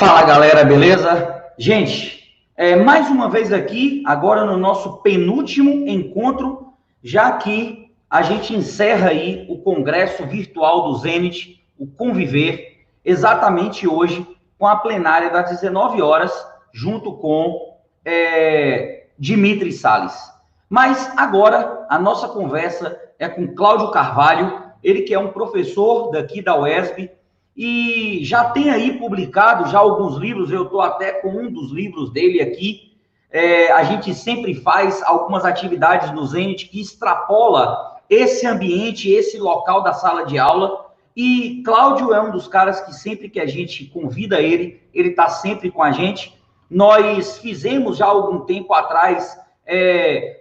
Fala galera, beleza? Gente, mais uma vez aqui, agora no nosso penúltimo encontro, já que a gente encerra aí o Congresso Virtual do Zenit, o Conviver, exatamente hoje, com a plenária das 19 horas, junto com Dimitri Salles. Mas agora a nossa conversa é com Cláudio Carvalho, ele que é um professor daqui da UESB, e já tem aí publicado já alguns livros, eu estou até com um dos livros dele aqui. A gente sempre faz algumas atividades no Zenit que extrapola esse ambiente, esse local da sala de aula, e Cláudio é um dos caras que sempre que a gente convida ele está sempre com a gente. Nós fizemos já há algum tempo atrás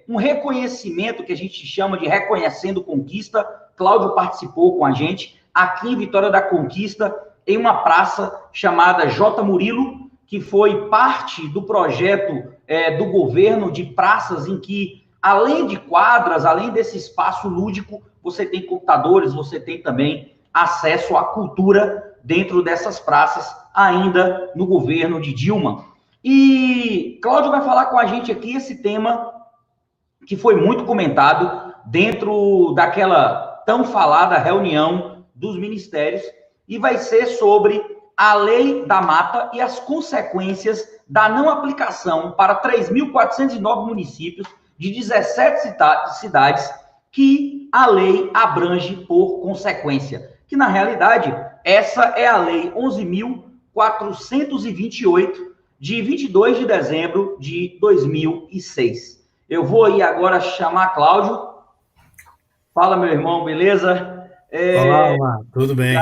um reconhecimento que a gente chama de Reconhecendo Conquista. Cláudio participou com a gente aqui em Vitória da Conquista, em uma praça chamada J. Murilo, que foi parte do projeto do governo de praças em que, além de quadras, além desse espaço lúdico, você tem computadores, você tem também acesso à cultura dentro dessas praças, ainda no governo de Dilma. E Cláudio vai falar com a gente aqui esse tema que foi muito comentado dentro daquela tão falada reunião dos ministérios, e vai ser sobre a lei da mata e as consequências da não aplicação para 3.409 municípios de 17 cidades que a lei abrange por consequência. Que, na realidade, essa é a lei 11.428, de 22 de dezembro de 2006. Eu vou aí agora chamar Cláudio. Fala, meu irmão, beleza? Olá, tudo bem?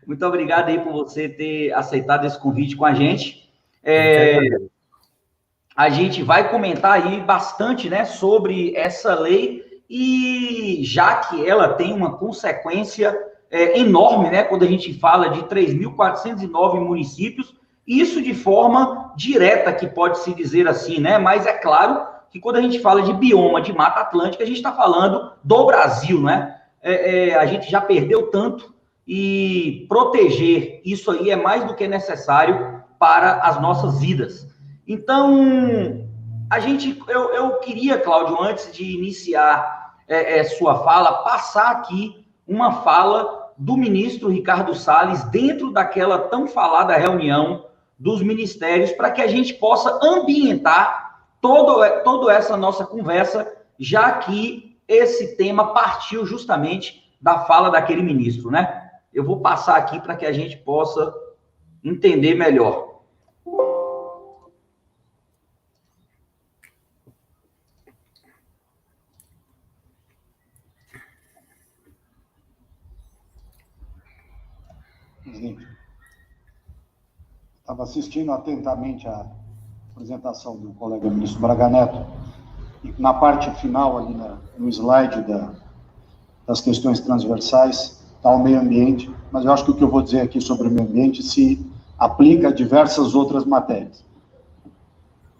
Muito obrigado aí por você ter aceitado esse convite com a gente. A gente vai comentar aí bastante, né, sobre essa lei, e já que ela tem uma consequência enorme, né, quando a gente fala de 3.409 municípios, isso de forma direta, que pode-se dizer assim, né, mas é claro que quando a gente fala de bioma de Mata Atlântica, a gente está falando do Brasil, né? A gente já perdeu tanto, e proteger isso aí é mais do que necessário para as nossas vidas. Então, eu queria, Cláudio, antes de iniciar sua fala, passar aqui uma fala do ministro Ricardo Salles dentro daquela tão falada reunião dos ministérios, para que a gente possa ambientar toda essa nossa conversa, já que esse tema partiu justamente da fala daquele ministro, né? Eu vou passar aqui para que a gente possa entender melhor. Estava assistindo atentamente a apresentação do colega ministro Braga Neto, e na parte final, ali no slide das questões transversais, está o meio ambiente, mas eu acho que o que eu vou dizer aqui sobre o meio ambiente se aplica a diversas outras matérias.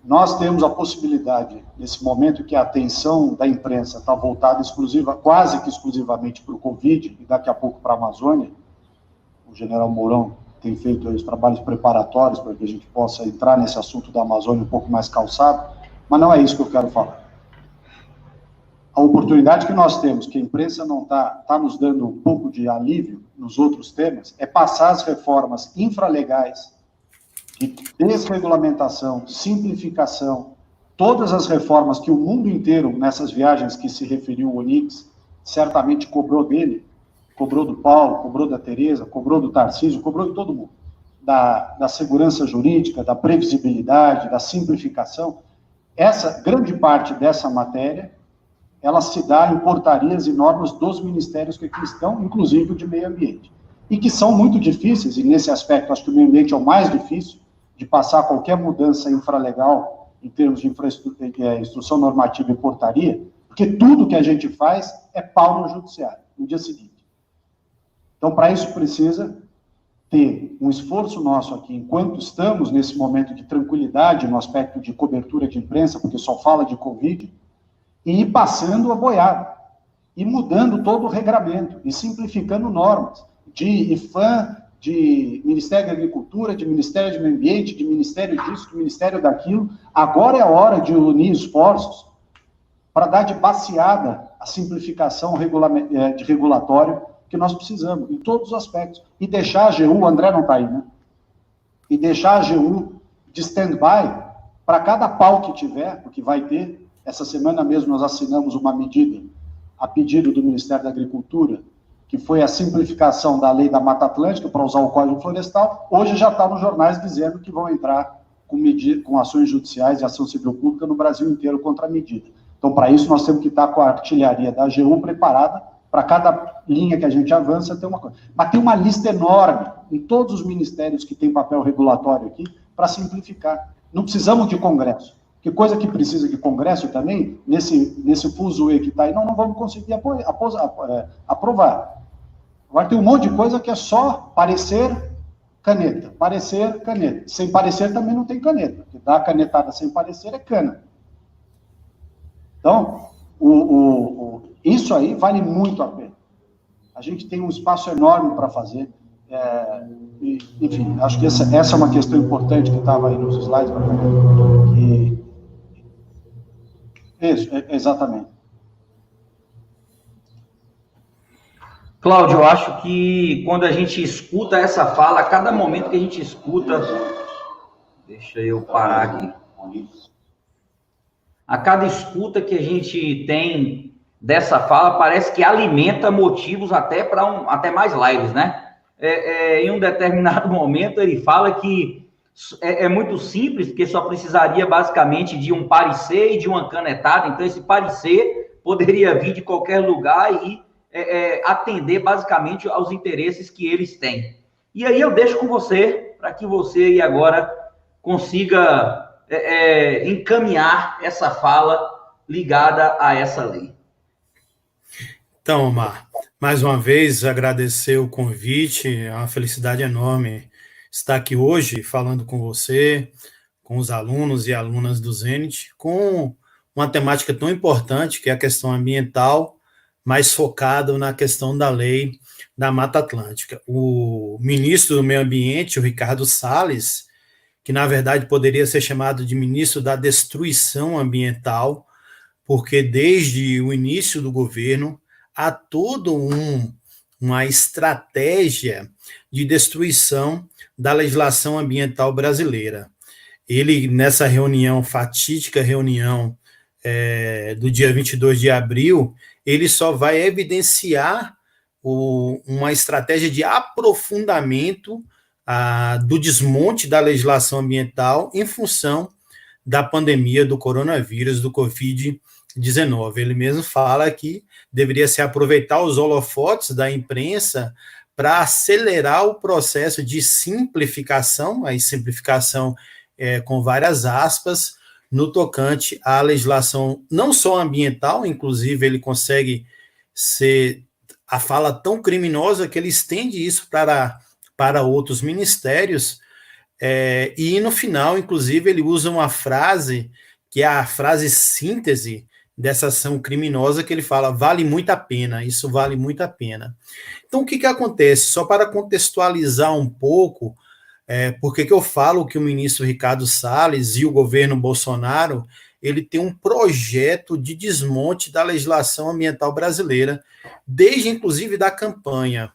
Nós temos a possibilidade, nesse momento que a atenção da imprensa está voltada quase que exclusivamente para o Covid, e daqui a pouco para a Amazônia, o general Mourão tem feito aí os trabalhos preparatórios para que a gente possa entrar nesse assunto da Amazônia um pouco mais calçado, mas não é isso que eu quero falar. A oportunidade que nós temos, que a imprensa não está nos dando um pouco de alívio nos outros temas, é passar as reformas infralegais, de desregulamentação, simplificação, todas as reformas que o mundo inteiro, nessas viagens que se referiu o Onix, certamente cobrou dele, cobrou do Paulo, cobrou da Tereza, cobrou do Tarcísio, cobrou de todo mundo, da segurança jurídica, da previsibilidade, da simplificação. Essa grande parte dessa matéria, ela se dá em portarias e normas dos ministérios que aqui estão, inclusive o de meio ambiente, e que são muito difíceis, e nesse aspecto acho que o meio ambiente é o mais difícil de passar qualquer mudança infralegal em termos de instrução normativa e portaria, porque tudo que a gente faz é pau no judiciário, no dia seguinte. Então, para isso precisa ter um esforço nosso aqui, enquanto estamos nesse momento de tranquilidade no aspecto de cobertura de imprensa, porque só fala de Covid, e ir passando a boiada, e mudando todo o regramento, e simplificando normas, de IFAM de Ministério da Agricultura, de Ministério do Meio Ambiente, de Ministério disso, de Ministério daquilo. Agora é a hora de unir esforços para dar de baseada a simplificação de regulatório que nós precisamos, em todos os aspectos. E deixar a AGU, o André não está aí, né? E deixar a AGU de stand-by para cada pau que tiver, porque vai ter. Essa semana mesmo nós assinamos uma medida, a pedido do Ministério da Agricultura, que foi a simplificação da lei da Mata Atlântica para usar o Código Florestal. Hoje já está nos jornais dizendo que vão entrar com ações judiciais e ação civil pública no Brasil inteiro contra a medida. Então, para isso, nós temos que estar com a artilharia da AGU preparada para cada linha que a gente avança ter uma coisa. Mas tem uma lista enorme em todos os ministérios que têm papel regulatório aqui para simplificar. Não precisamos de Congresso. Que coisa que precisa de Congresso também, nesse fuzuê que está aí, não vamos conseguir aprovar. Agora tem um monte de coisa que é só parecer, caneta. Parecer, caneta. Sem parecer também não tem caneta. Porque dar a canetada sem parecer é cana. Então, isso aí vale muito a pena. A gente tem um espaço enorme para fazer. Enfim, acho que essa é uma questão importante que estava aí nos slides. Isso, exatamente. Cláudio, eu acho que quando a gente escuta essa fala, a cada momento que a gente escuta... Deixa eu parar aqui. A cada escuta que a gente tem dessa fala, parece que alimenta motivos até até mais lives, né? Em um determinado momento, ele fala que é muito simples, porque só precisaria basicamente de um parecer e de uma canetada. Então, esse parecer poderia vir de qualquer lugar e atender basicamente aos interesses que eles têm. E aí eu deixo com você, para que você aí agora consiga encaminhar essa fala ligada a essa lei. Então, Omar, mais uma vez agradecer o convite, é uma felicidade enorme estar aqui hoje falando com você, com os alunos e alunas do Zenit, com uma temática tão importante que é a questão ambiental, mais focado na questão da lei da Mata Atlântica. O ministro do Meio Ambiente, o Ricardo Salles, que na verdade poderia ser chamado de ministro da destruição ambiental, porque desde o início do governo há toda uma estratégia de destruição da legislação ambiental brasileira. Ele, nessa reunião, fatídica reunião do dia 22 de abril, ele só vai evidenciar uma estratégia de aprofundamento do desmonte da legislação ambiental em função da pandemia do coronavírus, do Covid-19. Ele mesmo fala que deveria se aproveitar os holofotes da imprensa para acelerar o processo de simplificação, a simplificação com várias aspas, no tocante à legislação não só ambiental, inclusive ele consegue ser a fala tão criminosa que ele estende isso para outros ministérios, e no final, inclusive, ele usa uma frase, que é a frase síntese dessa ação criminosa, que ele fala, vale muito a pena, isso vale muito a pena. Então, o que acontece? Só para contextualizar um pouco, por que eu falo que o ministro Ricardo Salles e o governo Bolsonaro, ele tem um projeto de desmonte da legislação ambiental brasileira, desde, inclusive, da campanha.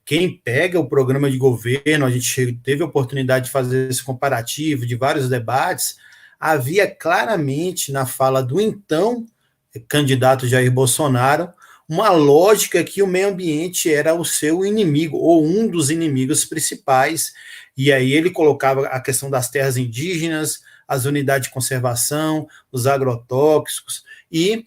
Quem pega o programa de governo, a gente teve a oportunidade de fazer esse comparativo, de vários debates, havia claramente na fala do então candidato Jair Bolsonaro uma lógica que o meio ambiente era o seu inimigo, ou um dos inimigos principais, e aí ele colocava a questão das terras indígenas, as unidades de conservação, os agrotóxicos, e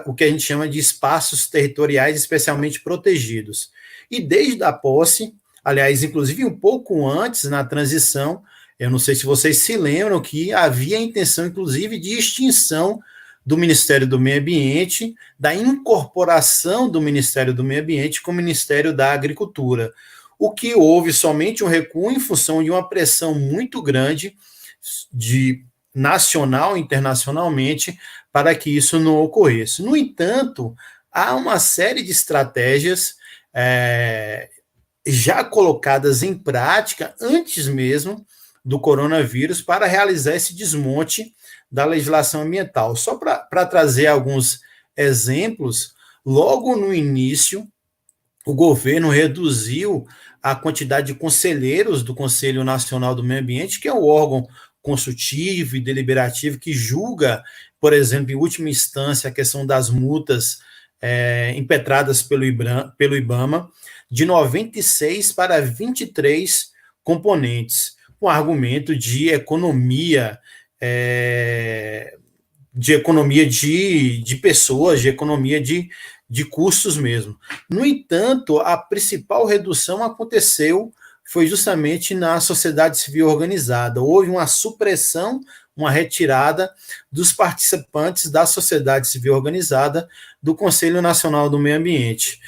o que a gente chama de espaços territoriais especialmente protegidos. E desde a posse, aliás, inclusive um pouco antes, na transição, eu não sei se vocês se lembram que havia a intenção, inclusive, de extinção do Ministério do Meio Ambiente, da incorporação do Ministério do Meio Ambiente com o Ministério da Agricultura, o que houve somente um recuo em função de uma pressão muito grande nacional e internacionalmente para que isso não ocorresse. No entanto, há uma série de estratégias já colocadas em prática antes mesmo do coronavírus para realizar esse desmonte da legislação ambiental. Só para trazer alguns exemplos, logo no início, o governo reduziu a quantidade de conselheiros do Conselho Nacional do Meio Ambiente, que é o órgão consultivo e deliberativo que julga, por exemplo, em última instância, a questão das multas impetradas pelo IBAMA, de 96 para 23 componentes, com argumento de economia, de pessoas, de economia de custos mesmo. No entanto, a principal redução aconteceu foi justamente na sociedade civil organizada. Houve uma supressão, uma retirada dos participantes da sociedade civil organizada do Conselho Nacional do Meio Ambiente.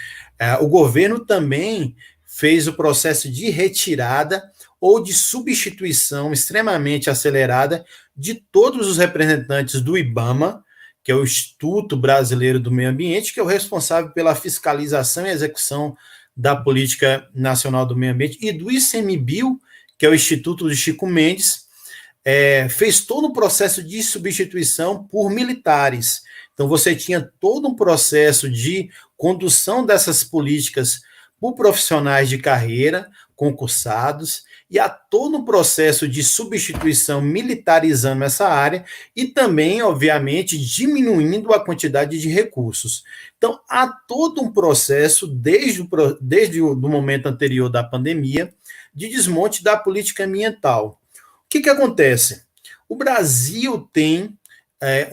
O governo também fez o processo de retirada ou de substituição extremamente acelerada de todos os representantes do IBAMA, que é o Instituto Brasileiro do Meio Ambiente, que é o responsável pela fiscalização e execução da Política Nacional do Meio Ambiente, e do ICMBio, que é o Instituto de Chico Mendes, fez todo o processo de substituição por militares. Então, você tinha todo um processo de condução dessas políticas por profissionais de carreira, concursados, e há todo um processo de substituição militarizando essa área e também, obviamente, diminuindo a quantidade de recursos. Então, há todo um processo, desde o momento anterior da pandemia, de desmonte da política ambiental. O que acontece? O Brasil tem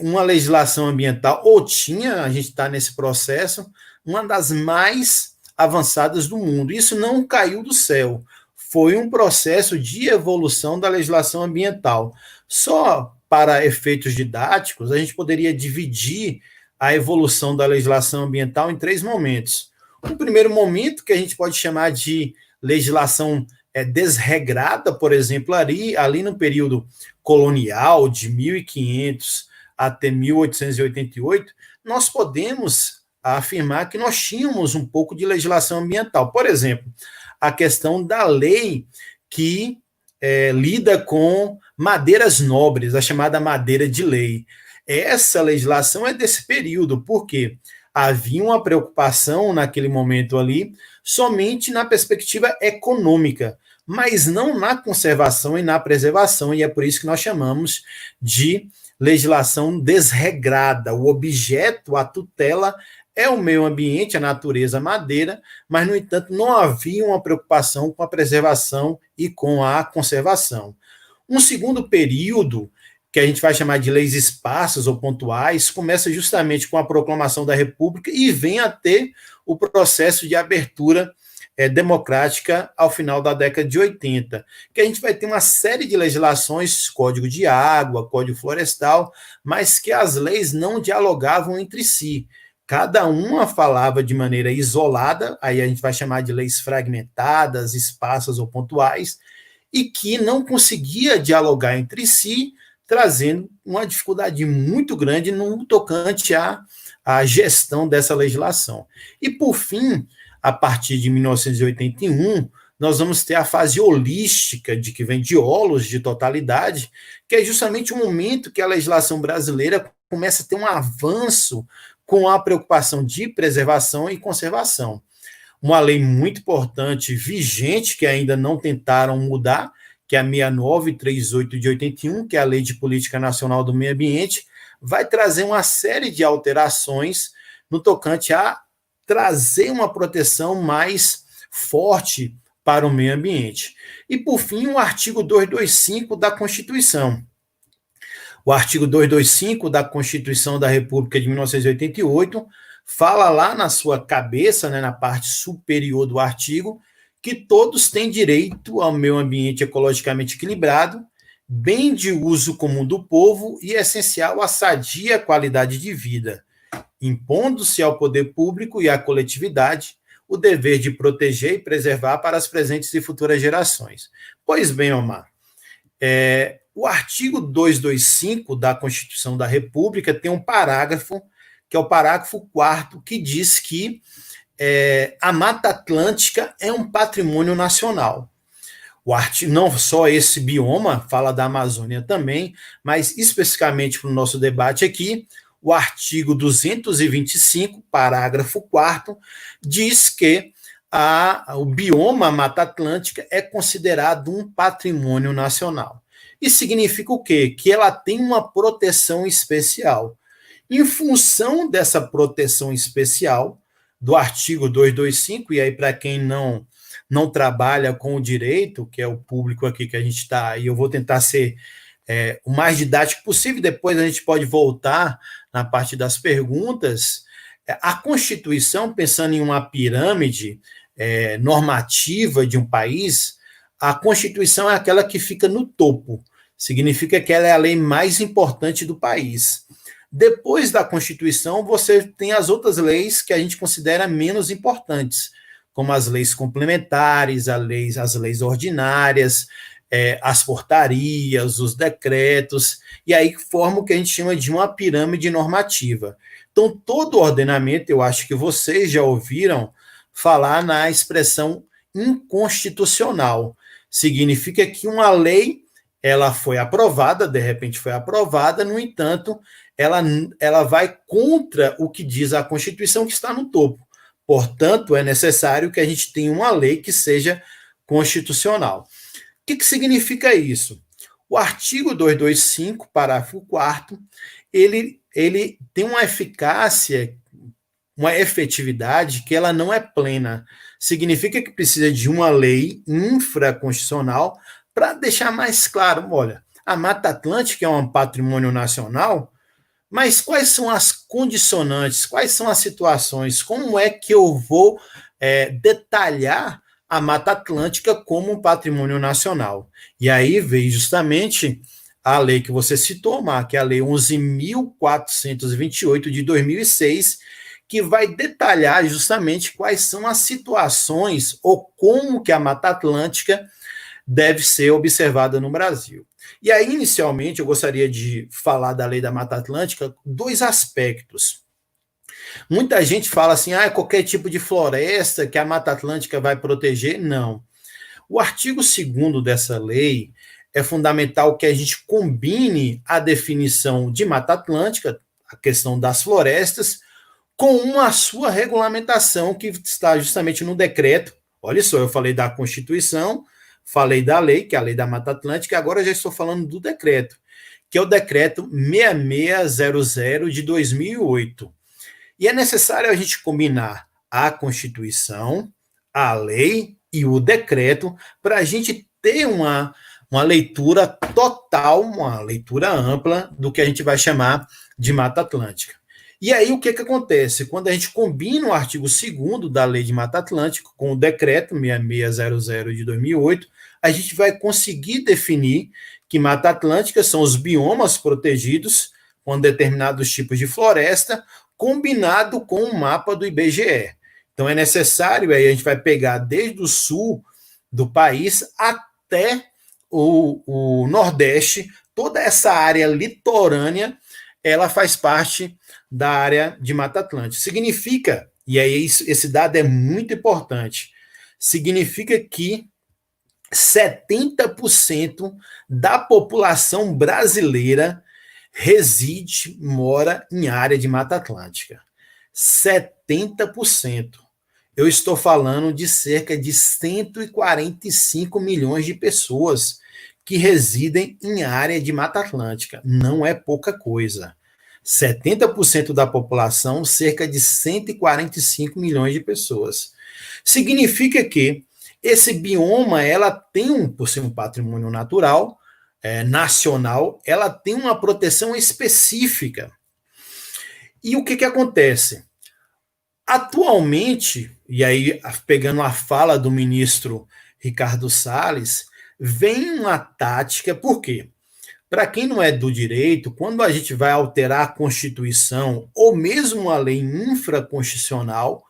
uma legislação ambiental, ou tinha, a gente está nesse processo, uma das mais avançadas do mundo. Isso não caiu do céu. Foi um processo de evolução da legislação ambiental. Só para efeitos didáticos, a gente poderia dividir a evolução da legislação ambiental em 3 momentos. O primeiro momento, que a gente pode chamar de legislação desregrada, por exemplo, ali no período colonial, de 1500 até 1888, nós podemos afirmar que nós tínhamos um pouco de legislação ambiental. Por exemplo, a questão da lei que lida com madeiras nobres, a chamada madeira de lei. Essa legislação é desse período, porque havia uma preocupação naquele momento ali somente na perspectiva econômica, mas não na conservação e na preservação, e é por isso que nós chamamos de legislação desregrada. O objeto, a tutela, é o meio ambiente, a natureza, a madeira, mas, no entanto, não havia uma preocupação com a preservação e com a conservação. Um segundo período, que a gente vai chamar de leis esparsas ou pontuais, começa justamente com a proclamação da República e vem a ter o processo de abertura democrática ao final da década de 80, que a gente vai ter uma série de legislações, Código de Água, Código Florestal, mas que as leis não dialogavam entre si. Cada uma falava de maneira isolada, aí a gente vai chamar de leis fragmentadas, esparsas ou pontuais, e que não conseguia dialogar entre si, trazendo uma dificuldade muito grande no tocante à gestão dessa legislação. E, por fim, a partir de 1981, nós vamos ter a fase holística, de que vem de holos, de totalidade, que é justamente o momento que a legislação brasileira começa a ter um avanço com a preocupação de preservação e conservação. Uma lei muito importante, vigente, que ainda não tentaram mudar, que é a 6938 de 81, que é a Lei de Política Nacional do Meio Ambiente, vai trazer uma série de alterações no tocante a trazer uma proteção mais forte para o meio ambiente. E, por fim, o artigo 225 da Constituição. O artigo 225 da Constituição da República de 1988 fala lá na sua cabeça, na parte superior do artigo, que todos têm direito ao meio ambiente ecologicamente equilibrado, bem de uso comum do povo e essencial à sadia qualidade de vida, impondo-se ao poder público e à coletividade o dever de proteger e preservar para as presentes e futuras gerações. Pois bem, Omar, o artigo 225 da Constituição da República tem um parágrafo, que é o parágrafo 4º, que diz que a Mata Atlântica é um patrimônio nacional. Não só esse bioma, fala da Amazônia também, mas especificamente para o nosso debate aqui, o artigo 225, parágrafo 4º, diz que o bioma Mata Atlântica é considerado um patrimônio nacional. Isso significa o quê? Que ela tem uma proteção especial. Em função dessa proteção especial, do artigo 225, e aí para quem não trabalha com o direito, que é o público aqui que a gente está, e eu vou tentar ser o mais didático possível, depois a gente pode voltar na parte das perguntas. A Constituição, pensando em uma pirâmide normativa de um país, a Constituição é aquela que fica no topo, significa que ela é a lei mais importante do país. Depois da Constituição, você tem as outras leis que a gente considera menos importantes, como as leis complementares, as leis ordinárias, as portarias, os decretos, e aí forma o que a gente chama de uma pirâmide normativa. Então, todo ordenamento, eu acho que vocês já ouviram falar na expressão inconstitucional. Significa que uma lei, ela foi aprovada, de repente foi aprovada, no entanto, ela vai contra o que diz a Constituição, que está no topo. Portanto, é necessário que a gente tenha uma lei que seja constitucional. O que significa isso? O artigo 225, parágrafo 4º, ele tem uma eficácia, uma efetividade que ela não é plena. Significa que precisa de uma lei infraconstitucional para deixar mais claro, olha, a Mata Atlântica é um patrimônio nacional, mas quais são as condicionantes, quais são as situações, como é que eu vou detalhar a Mata Atlântica como um patrimônio nacional? E aí veio justamente a lei que você citou, Mar, que é a Lei 11.428 de 2006, que vai detalhar justamente quais são as situações ou como que a Mata Atlântica deve ser observada no Brasil. E aí, inicialmente, eu gostaria de falar da Lei da Mata Atlântica, dois aspectos. Muita gente fala assim, qualquer tipo de floresta que a Mata Atlântica vai proteger. Não. O artigo 2º dessa lei é fundamental que a gente combine a definição de Mata Atlântica, a questão das florestas, com a sua regulamentação, que está justamente no decreto. Olha só, eu falei da Constituição, falei da lei, que é a Lei da Mata Atlântica, e agora já estou falando do decreto, que é o decreto 6600 de 2008. E é necessário a gente combinar a Constituição, a lei e o decreto para a gente ter uma leitura total, uma leitura ampla do que a gente vai chamar de Mata Atlântica. E aí o que acontece? Quando a gente combina o artigo 2º da Lei de Mata Atlântica com o decreto 6600 de 2008, a gente vai conseguir definir que Mata Atlântica são os biomas protegidos com determinados tipos de floresta, combinado com o mapa do IBGE. Então é necessário, aí a gente vai pegar desde o sul do país até o Nordeste, toda essa área litorânea, ela faz parte da área de Mata Atlântica. Significa, e aí esse dado é muito importante, significa que 70% da população brasileira mora em área de Mata Atlântica. 70%. Eu estou falando de cerca de 145 milhões de pessoas que residem em área de Mata Atlântica. Não é pouca coisa. 70% da população, cerca de 145 milhões de pessoas. Significa que esse bioma, ela tem, por ser um patrimônio natural, nacional, ela tem uma proteção específica. E o que acontece? Atualmente, e aí pegando a fala do ministro Ricardo Salles, vem uma tática, por quê? Para quem não é do direito, quando a gente vai alterar a Constituição ou mesmo uma lei infraconstitucional,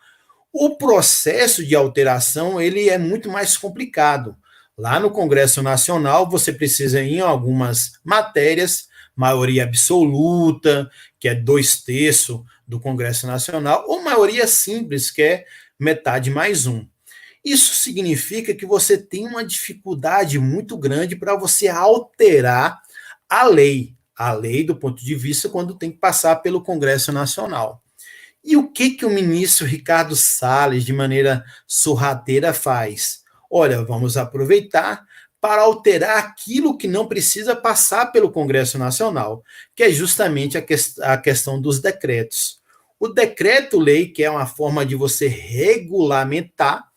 o processo de alteração ele é muito mais complicado. Lá no Congresso Nacional, você precisa, em algumas matérias, maioria absoluta, que é 2/3 do Congresso Nacional, ou maioria simples, que é metade mais um. Isso significa que você tem uma dificuldade muito grande para você alterar a lei do ponto de vista quando tem que passar pelo Congresso Nacional. E o que o ministro Ricardo Salles, de maneira sorrateira, faz? Olha, vamos aproveitar para alterar aquilo que não precisa passar pelo Congresso Nacional, que é justamente a questão dos decretos. O decreto-lei, que é uma forma de você regulamentar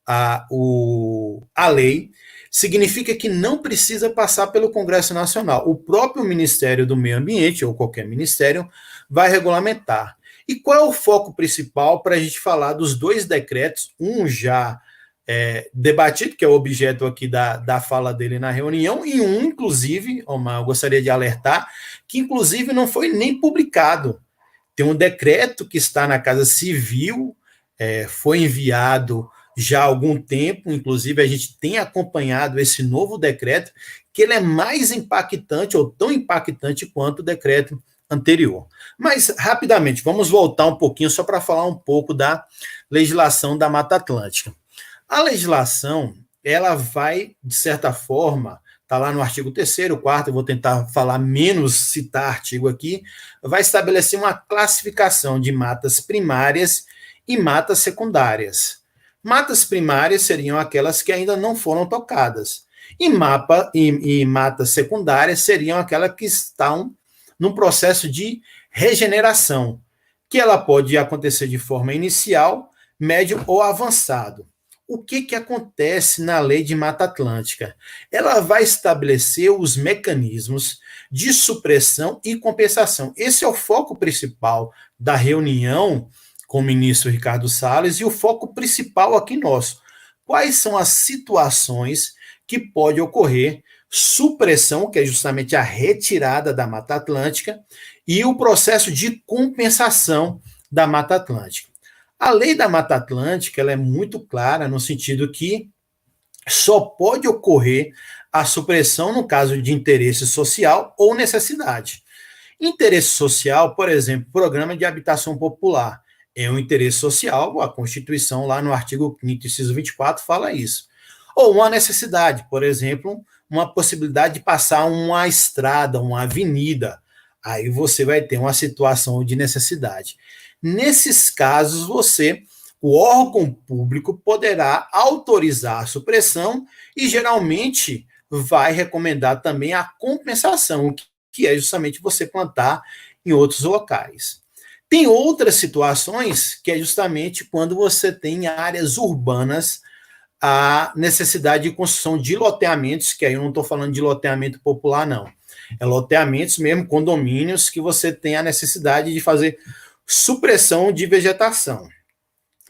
a lei, significa que não precisa passar pelo Congresso Nacional. O próprio Ministério do Meio Ambiente, ou qualquer ministério, vai regulamentar. E qual é o foco principal para a gente falar dos dois decretos, um já debatido, que é o objeto aqui da fala dele na reunião, e um, inclusive, Omar, eu gostaria de alertar, que inclusive não foi nem publicado. Tem um decreto que está na Casa Civil, foi enviado já há algum tempo, inclusive a gente tem acompanhado esse novo decreto, que ele é mais impactante, ou tão impactante quanto o decreto anterior. Mas, rapidamente, vamos voltar um pouquinho só para falar um pouco da legislação da Mata Atlântica. A legislação, ela vai, de certa forma, está lá no artigo 3º, 4º, eu vou tentar falar menos, citar artigo aqui, vai estabelecer uma classificação de matas primárias e matas secundárias. Matas primárias seriam aquelas que ainda não foram tocadas, e matas secundárias seriam aquelas que estão num processo de regeneração, que ela pode acontecer de forma inicial, médio ou avançado. O que acontece na Lei de Mata Atlântica? Ela vai estabelecer os mecanismos de supressão e compensação. Esse é o foco principal da reunião com o ministro Ricardo Salles e o foco principal aqui nosso. Quais são as situações que pode ocorrer supressão, que é justamente a retirada da Mata Atlântica, e o processo de compensação da Mata Atlântica. A lei da Mata Atlântica ela é muito clara no sentido que só pode ocorrer a supressão no caso de interesse social ou necessidade. Interesse social, por exemplo, programa de habitação popular, é um interesse social, a Constituição lá no artigo 5º, inciso 24, fala isso. Ou uma necessidade, por exemplo, uma possibilidade de passar uma estrada, uma avenida, aí você vai ter uma situação de necessidade. Nesses casos, o órgão público poderá autorizar a supressão e geralmente vai recomendar também a compensação, que é justamente você plantar em outros locais. Tem outras situações que é justamente quando você tem áreas urbanas a necessidade de construção de loteamentos, que aí eu não estou falando de loteamento popular, não. É loteamentos mesmo, condomínios, que você tem a necessidade de fazer supressão de vegetação.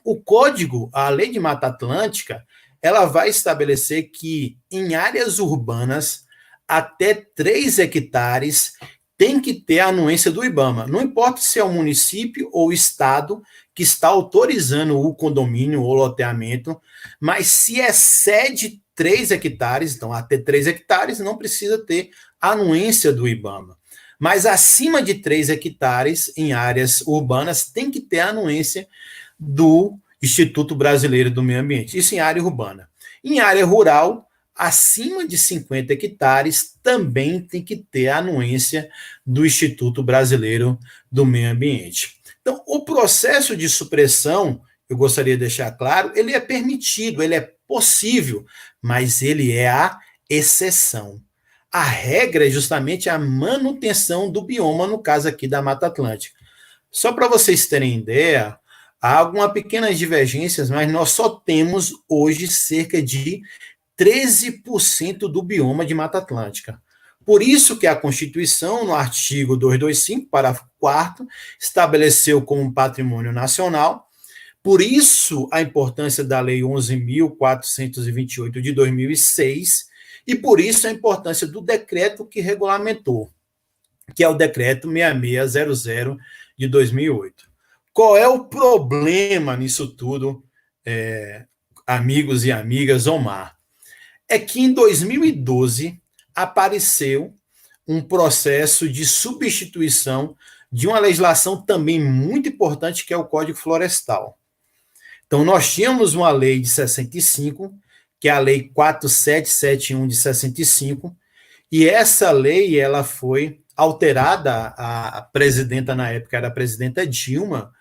O código, a Lei de Mata Atlântica, ela vai estabelecer que em áreas urbanas, até 3 hectares, tem que ter a anuência do IBAMA. Não importa se é o município ou o estado que está autorizando o condomínio ou loteamento, mas se excede 3 hectares, então até 3 hectares não precisa ter anuência do IBAMA. Mas acima de 3 hectares em áreas urbanas tem que ter a anuência do Instituto Brasileiro do Meio Ambiente. Isso em área urbana. Em área rural, acima de 50 hectares, também tem que ter a anuência do Instituto Brasileiro do Meio Ambiente. Então, o processo de supressão, eu gostaria de deixar claro, ele é permitido, ele é possível, mas ele é a exceção. A regra é justamente a manutenção do bioma, no caso aqui da Mata Atlântica. Só para vocês terem ideia, há algumas pequenas divergências, mas nós só temos hoje cerca de 13% do bioma de Mata Atlântica. Por isso que a Constituição, no artigo 225, parágrafo 4º, estabeleceu como patrimônio nacional. Por isso, a importância da Lei 11.428 de 2006, e por isso a importância do decreto que regulamentou, que é o decreto 6600 de 2008. Qual é o problema nisso tudo, amigos e amigas, Omar? É que em 2012 apareceu um processo de substituição de uma legislação também muito importante, que é o Código Florestal. Então, nós tínhamos uma lei de 65, que é a Lei 4771 de 65, e essa lei ela foi alterada, a presidenta na época era a presidenta Dilma,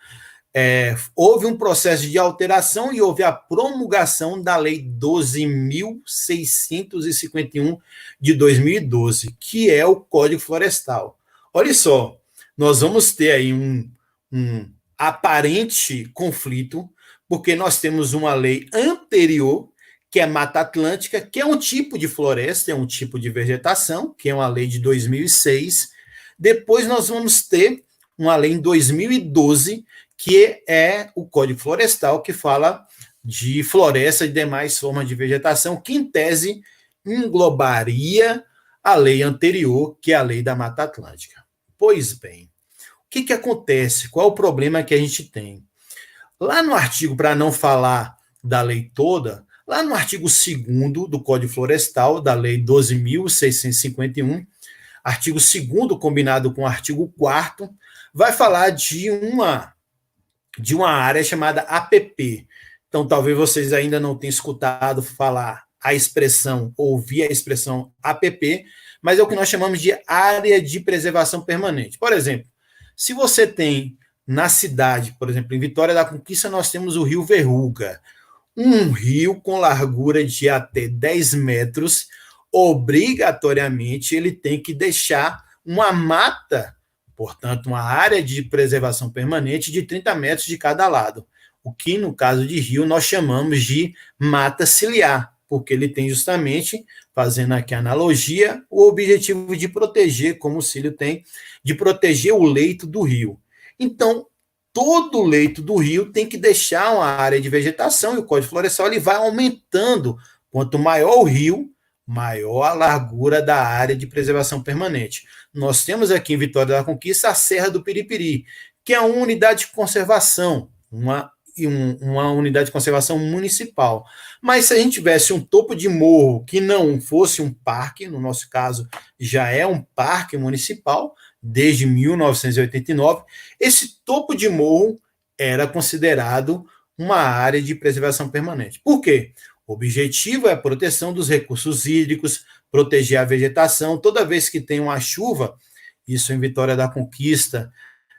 houve um processo de alteração e houve a promulgação da Lei 12.651 de 2012, que é o Código Florestal. Olha só, nós vamos ter aí um aparente conflito, porque nós temos uma lei anterior, que é Mata Atlântica, que é um tipo de floresta, é um tipo de vegetação, que é uma lei de 2006. Depois nós vamos ter uma lei em 2012, que é o Código Florestal, que fala de floresta e demais formas de vegetação, que em tese englobaria a lei anterior, que é a lei da Mata Atlântica. Pois bem, o que acontece? Qual é o problema que a gente tem? Lá no artigo, para não falar da lei toda, lá no artigo 2º do Código Florestal, da Lei 12.651, artigo 2º combinado com o artigo 4º, vai falar de uma área chamada APP. Então, talvez vocês ainda não tenham escutado falar a expressão, ouvir a expressão APP, mas é o que nós chamamos de área de preservação permanente. Por exemplo, se você tem na cidade, por exemplo, em Vitória da Conquista, nós temos o Rio Verruga, um rio com largura de até 10 metros, obrigatoriamente ele tem que deixar uma mata, portanto, uma área de preservação permanente de 30 metros de cada lado, o que, no caso de rio, nós chamamos de mata ciliar, porque ele tem justamente, fazendo aqui a analogia, o objetivo de proteger, como o cílio tem, de proteger o leito do rio. Então, todo o leito do rio tem que deixar uma área de vegetação, e o Código Florestal ele vai aumentando. Quanto maior o rio, maior a largura da área de preservação permanente. Nós temos aqui em Vitória da Conquista a Serra do Piripiri, que é uma unidade de conservação, uma unidade de conservação municipal. Mas se a gente tivesse um topo de morro que não fosse um parque, no nosso caso já é um parque municipal, desde 1989, esse topo de morro era considerado uma área de preservação permanente. Por quê? O objetivo é a proteção dos recursos hídricos, proteger a vegetação. Toda vez que tem uma chuva, isso em Vitória da Conquista,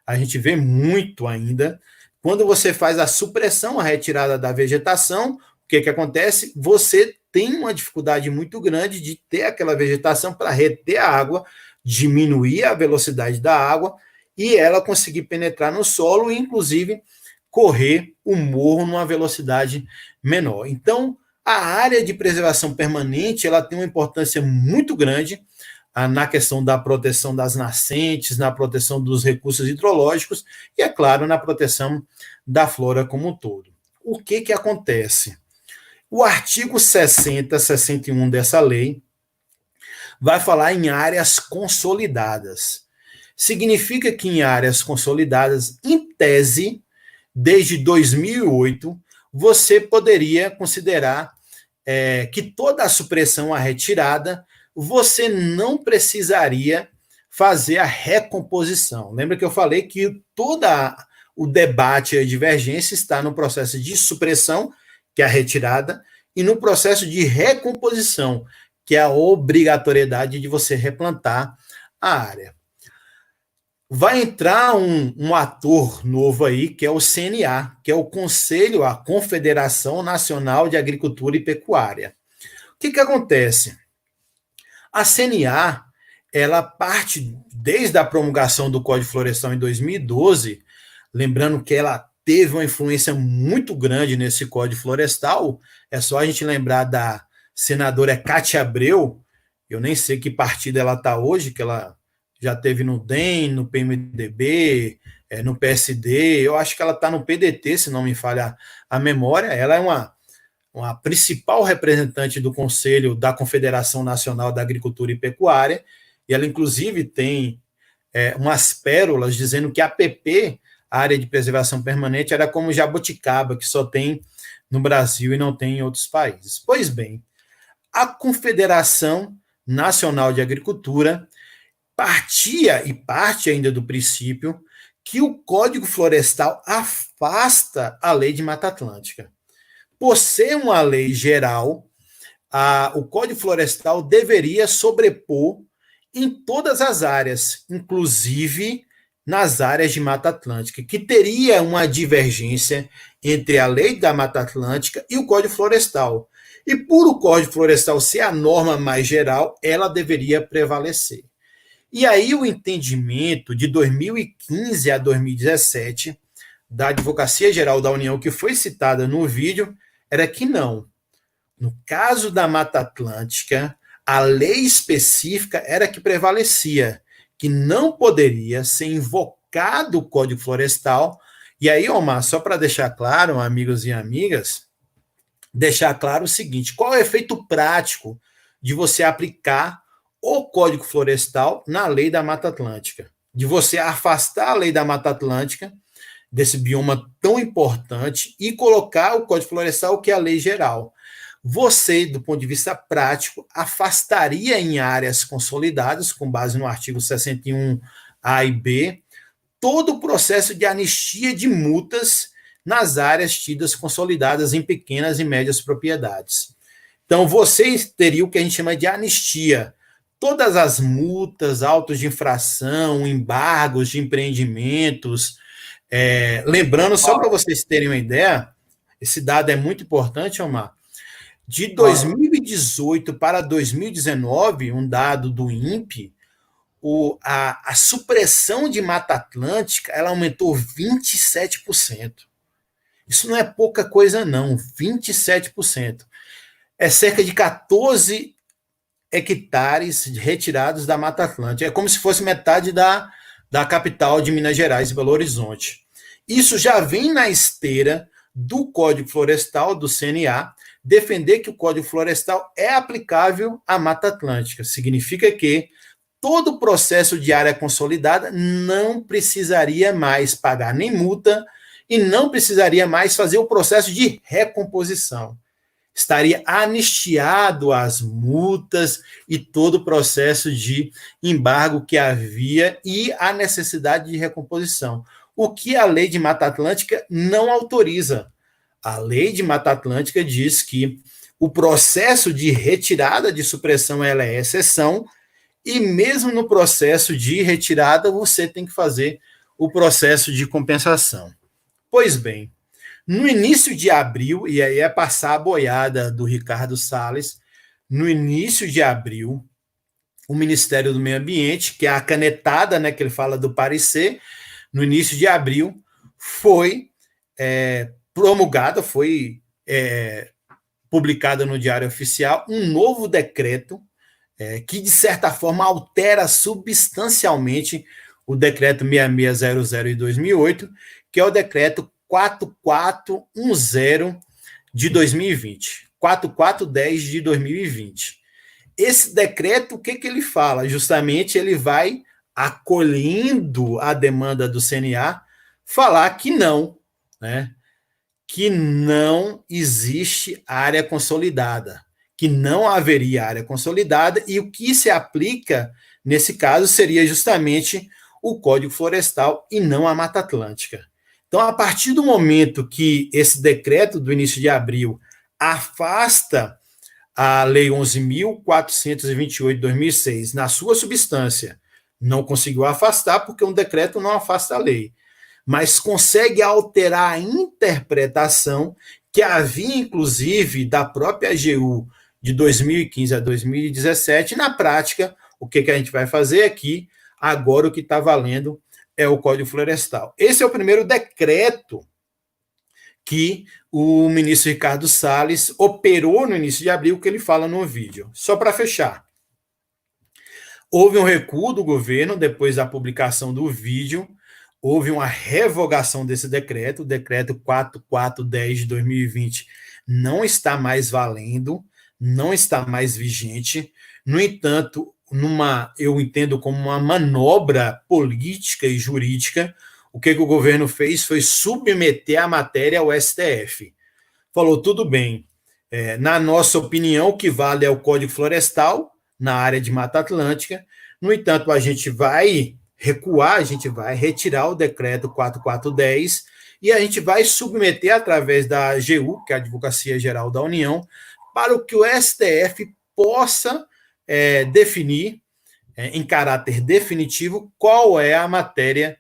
a gente vê muito ainda. Quando você faz a supressão, a retirada da vegetação, o que acontece? Você tem uma dificuldade muito grande de ter aquela vegetação para reter a água, diminuir a velocidade da água e ela conseguir penetrar no solo e, inclusive, correr o morro numa velocidade menor. Então, a área de preservação permanente ela tem uma importância muito grande na questão da proteção das nascentes, na proteção dos recursos hidrológicos e, é claro, na proteção da flora como um todo. O que acontece? O artigo 60, 61 dessa lei vai falar em áreas consolidadas. Significa que em áreas consolidadas, em tese, desde 2008, você poderia considerar que toda a supressão, a retirada, você não precisaria fazer a recomposição. Lembra que eu falei que todo o debate e a divergência está no processo de supressão, que é a retirada, e no processo de recomposição, que é a obrigatoriedade de você replantar a área. Vai entrar um ator novo aí, que é o CNA, que é o Conselho, a Confederação Nacional de Agricultura e Pecuária. O que acontece? A CNA, ela parte desde a promulgação do Código Florestal em 2012, lembrando que ela teve uma influência muito grande nesse Código Florestal, é só a gente lembrar da senadora Cátia Abreu, eu nem sei que partido ela está hoje, que ela já teve no DEM, no PMDB, no PSD, eu acho que ela está no PDT, se não me falha a memória. Ela é uma principal representante do Conselho da Confederação Nacional da Agricultura e Pecuária, e ela, inclusive, tem umas pérolas dizendo que a APP, a Área de Preservação Permanente, era como jabuticaba, que só tem no Brasil e não tem em outros países. Pois bem, a Confederação Nacional de Agricultura partia e parte ainda do princípio que o Código Florestal afasta a Lei de Mata Atlântica. Por ser uma lei geral, o Código Florestal deveria sobrepor em todas as áreas, inclusive nas áreas de Mata Atlântica, que teria uma divergência entre a Lei da Mata Atlântica e o Código Florestal. E por o Código Florestal ser a norma mais geral, ela deveria prevalecer. E aí o entendimento de 2015 a 2017 da Advocacia Geral da União, que foi citada no vídeo, era que não. No caso da Mata Atlântica, a lei específica era que prevalecia, que não poderia ser invocado o Código Florestal. E aí, Omar, só para deixar claro, amigos e amigas, deixar claro o seguinte: qual é o efeito prático de você aplicar o Código Florestal na lei da Mata Atlântica? De você afastar a lei da Mata Atlântica desse bioma tão importante e colocar o Código Florestal, que é a lei geral. Você, do ponto de vista prático, afastaria em áreas consolidadas, com base no artigo 61A e B, todo o processo de anistia de multas nas áreas tidas consolidadas em pequenas e médias propriedades. Então, você teria o que a gente chama de anistia. Todas as multas, autos de infração, embargos de empreendimentos. Lembrando, só para vocês terem uma ideia, esse dado é muito importante, Omar. De 2018 para 2019, um dado do INPE, a supressão de Mata Atlântica ela aumentou 27%. Isso não é pouca coisa, não, 27%. É cerca de 14 hectares retirados da Mata Atlântica. É como se fosse metade da capital de Minas Gerais, Belo Horizonte. Isso já vem na esteira do Código Florestal, do CNA, defender que o Código Florestal é aplicável à Mata Atlântica. Significa que todo o processo de área consolidada não precisaria mais pagar nem multa e não precisaria mais fazer o processo de recomposição. Estaria anistiado as multas e todo o processo de embargo que havia e a necessidade de recomposição. O que a lei de Mata Atlântica não autoriza. A lei de Mata Atlântica diz que o processo de retirada de supressão ela é exceção, e mesmo no processo de retirada você tem que fazer o processo de compensação. Pois bem, no início de abril, e aí é passar a boiada do Ricardo Salles, no início de abril, o Ministério do Meio Ambiente, que é a canetada, né, que ele fala do parecer, no início de abril, foi promulgada, foi publicada no Diário Oficial, um novo decreto que, de certa forma, altera substancialmente o decreto 6600 de 2008, que é o decreto 4410 de 2020, 4410 de 2020. Esse decreto, o que ele fala? Justamente ele vai, acolhendo a demanda do CNA, falar que não, né? Que não existe área consolidada, que não haveria área consolidada, e o que se aplica nesse caso seria justamente o Código Florestal e não a Mata Atlântica. Então, a partir do momento que esse decreto do início de abril afasta a Lei 11.428 de 2006 na sua substância, não conseguiu afastar porque um decreto não afasta a lei, mas consegue alterar a interpretação que havia, inclusive, da própria AGU de 2015 a 2017. Na prática, o que a gente vai fazer aqui, agora o que está valendo é o Código Florestal. Esse é o primeiro decreto que o ministro Ricardo Salles operou no início de abril, que ele fala no vídeo. Só para fechar. Houve um recuo do governo depois da publicação do vídeo, houve uma revogação desse decreto, o decreto 4410 de 2020 não está mais valendo, não está mais vigente. No entanto, eu entendo como uma manobra política e jurídica, o que o governo fez foi submeter a matéria ao STF. Falou, tudo bem, na nossa opinião, o que vale é o Código Florestal, na área de Mata Atlântica. No entanto, a gente vai recuar, a gente vai retirar o decreto 4410 e a gente vai submeter através da AGU, que é a Advocacia Geral da União, para o que o STF possa definir, em caráter definitivo, qual é a matéria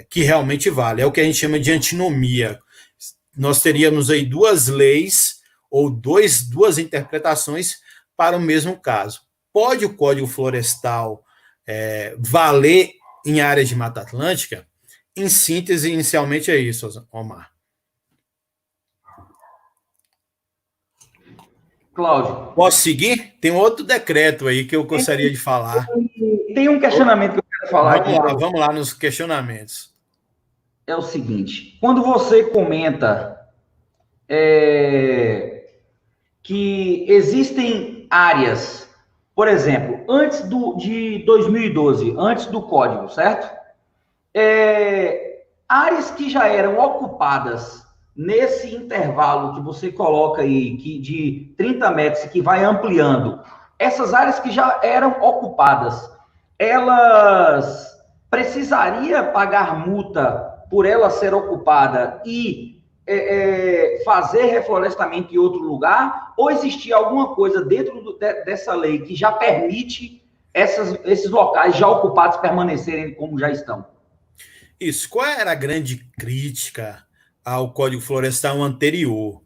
que realmente vale. É o que a gente chama de antinomia. Nós teríamos aí duas leis ou duas interpretações para o mesmo caso. Pode o Código Florestal valer em áreas de Mata Atlântica? Em síntese, inicialmente é isso, Omar. Cláudio. Posso seguir? Tem outro decreto aí que eu gostaria de falar. Tem um questionamento que eu quero falar aqui. Vamos lá nos questionamentos. É o seguinte, quando você comenta que existem áreas, por exemplo, antes de 2012, antes do código, certo? Áreas que já eram ocupadas nesse intervalo que você coloca aí, de 30 metros, que vai ampliando, essas áreas que já eram ocupadas, elas precisariam pagar multa por ela ser ocupada e fazer reflorestamento em outro lugar, ou existia alguma coisa dentro dessa lei que já permite esses locais já ocupados permanecerem como já estão? Isso. Qual era a grande crítica ao Código Florestal anterior?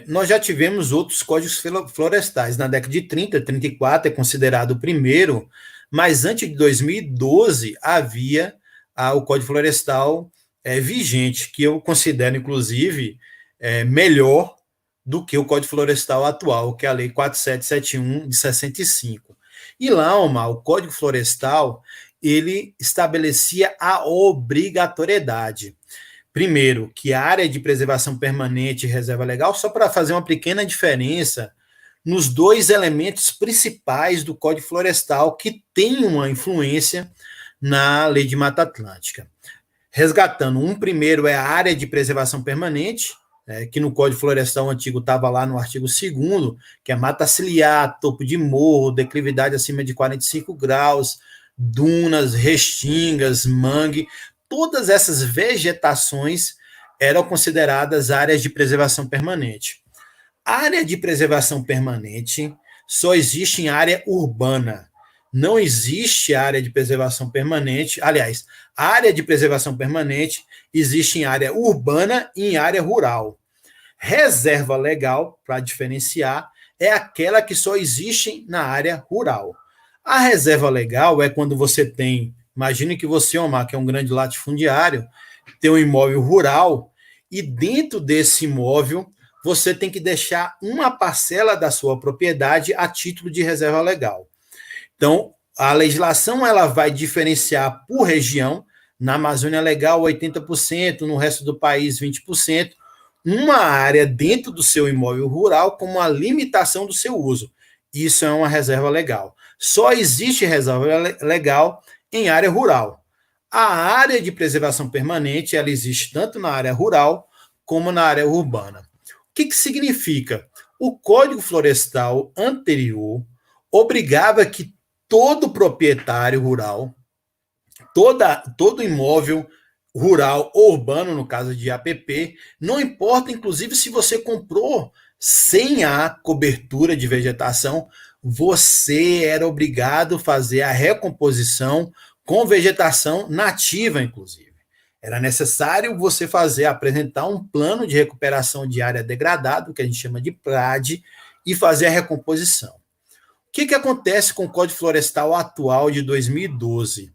Nós já tivemos outros códigos florestais. Na década de 30, 34 é considerado o primeiro, mas antes de 2012 havia o Código Florestal vigente, que eu considero, inclusive, melhor do que o Código Florestal atual, que é a Lei 4771 de 65. E lá, Omar, o Código Florestal, ele estabelecia a obrigatoriedade. Primeiro, que a área de preservação permanente e reserva legal, só para fazer uma pequena diferença nos dois elementos principais do Código Florestal que tem uma influência na Lei de Mata Atlântica. Resgatando, primeiro é a área de preservação permanente, que no Código Florestal antigo estava lá no artigo 2º, que é mata ciliar, topo de morro, declividade acima de 45 graus, dunas, restingas, mangue, todas essas vegetações eram consideradas áreas de preservação permanente. Área de preservação permanente só existe em área urbana. Não existe área de preservação permanente. Aliás, a área de preservação permanente existe em área urbana e em área rural. Reserva legal, para diferenciar, é aquela que só existe na área rural. A reserva legal é quando você tem, imagine que você, Omar, que é um grande latifundiário, tem um imóvel rural e dentro desse imóvel você tem que deixar uma parcela da sua propriedade a título de reserva legal. Então, a legislação ela vai diferenciar por região, na Amazônia Legal 80%, no resto do país 20%, uma área dentro do seu imóvel rural como a limitação do seu uso. Isso é uma reserva legal. Só existe reserva legal em área rural. A área de preservação permanente ela existe tanto na área rural como na área urbana. O que significa? O Código Florestal anterior obrigava que todo proprietário rural, todo imóvel rural ou urbano, no caso de APP, não importa, inclusive, se você comprou sem a cobertura de vegetação, você era obrigado a fazer a recomposição com vegetação nativa, inclusive. Era necessário você apresentar um plano de recuperação de área degradada, que a gente chama de PRAD, e fazer a recomposição. O que acontece com o Código Florestal atual de 2012?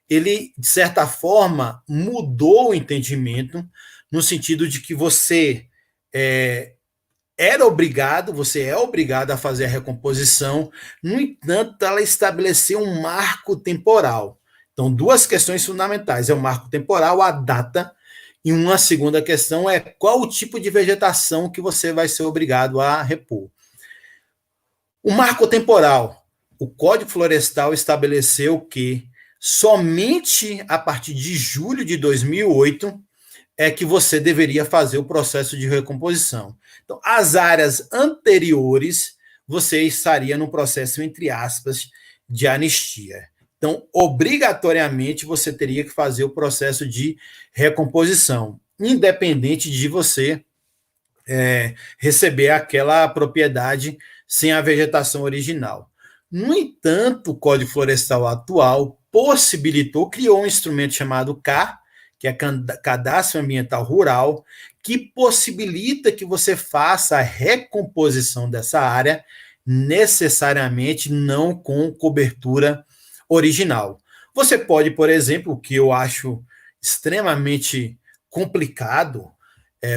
Ele, de certa forma, mudou o entendimento no sentido de que você é obrigado a fazer a recomposição, no entanto, ela estabeleceu um marco temporal. Então, duas questões fundamentais, é o marco temporal, a data, e uma segunda questão é qual o tipo de vegetação que você vai ser obrigado a repor. O marco temporal, o Código Florestal estabeleceu que somente a partir de julho de 2008 é que você deveria fazer o processo de recomposição. Então, as áreas anteriores, você estaria no processo, entre aspas, de anistia. Então, obrigatoriamente, você teria que fazer o processo de recomposição, independente de você receber aquela propriedade sem a vegetação original. No entanto, o Código Florestal atual criou um instrumento chamado CAR, que é Cadastro Ambiental Rural, que possibilita que você faça a recomposição dessa área, necessariamente não com cobertura original. Você pode, por exemplo, o que eu acho extremamente complicado,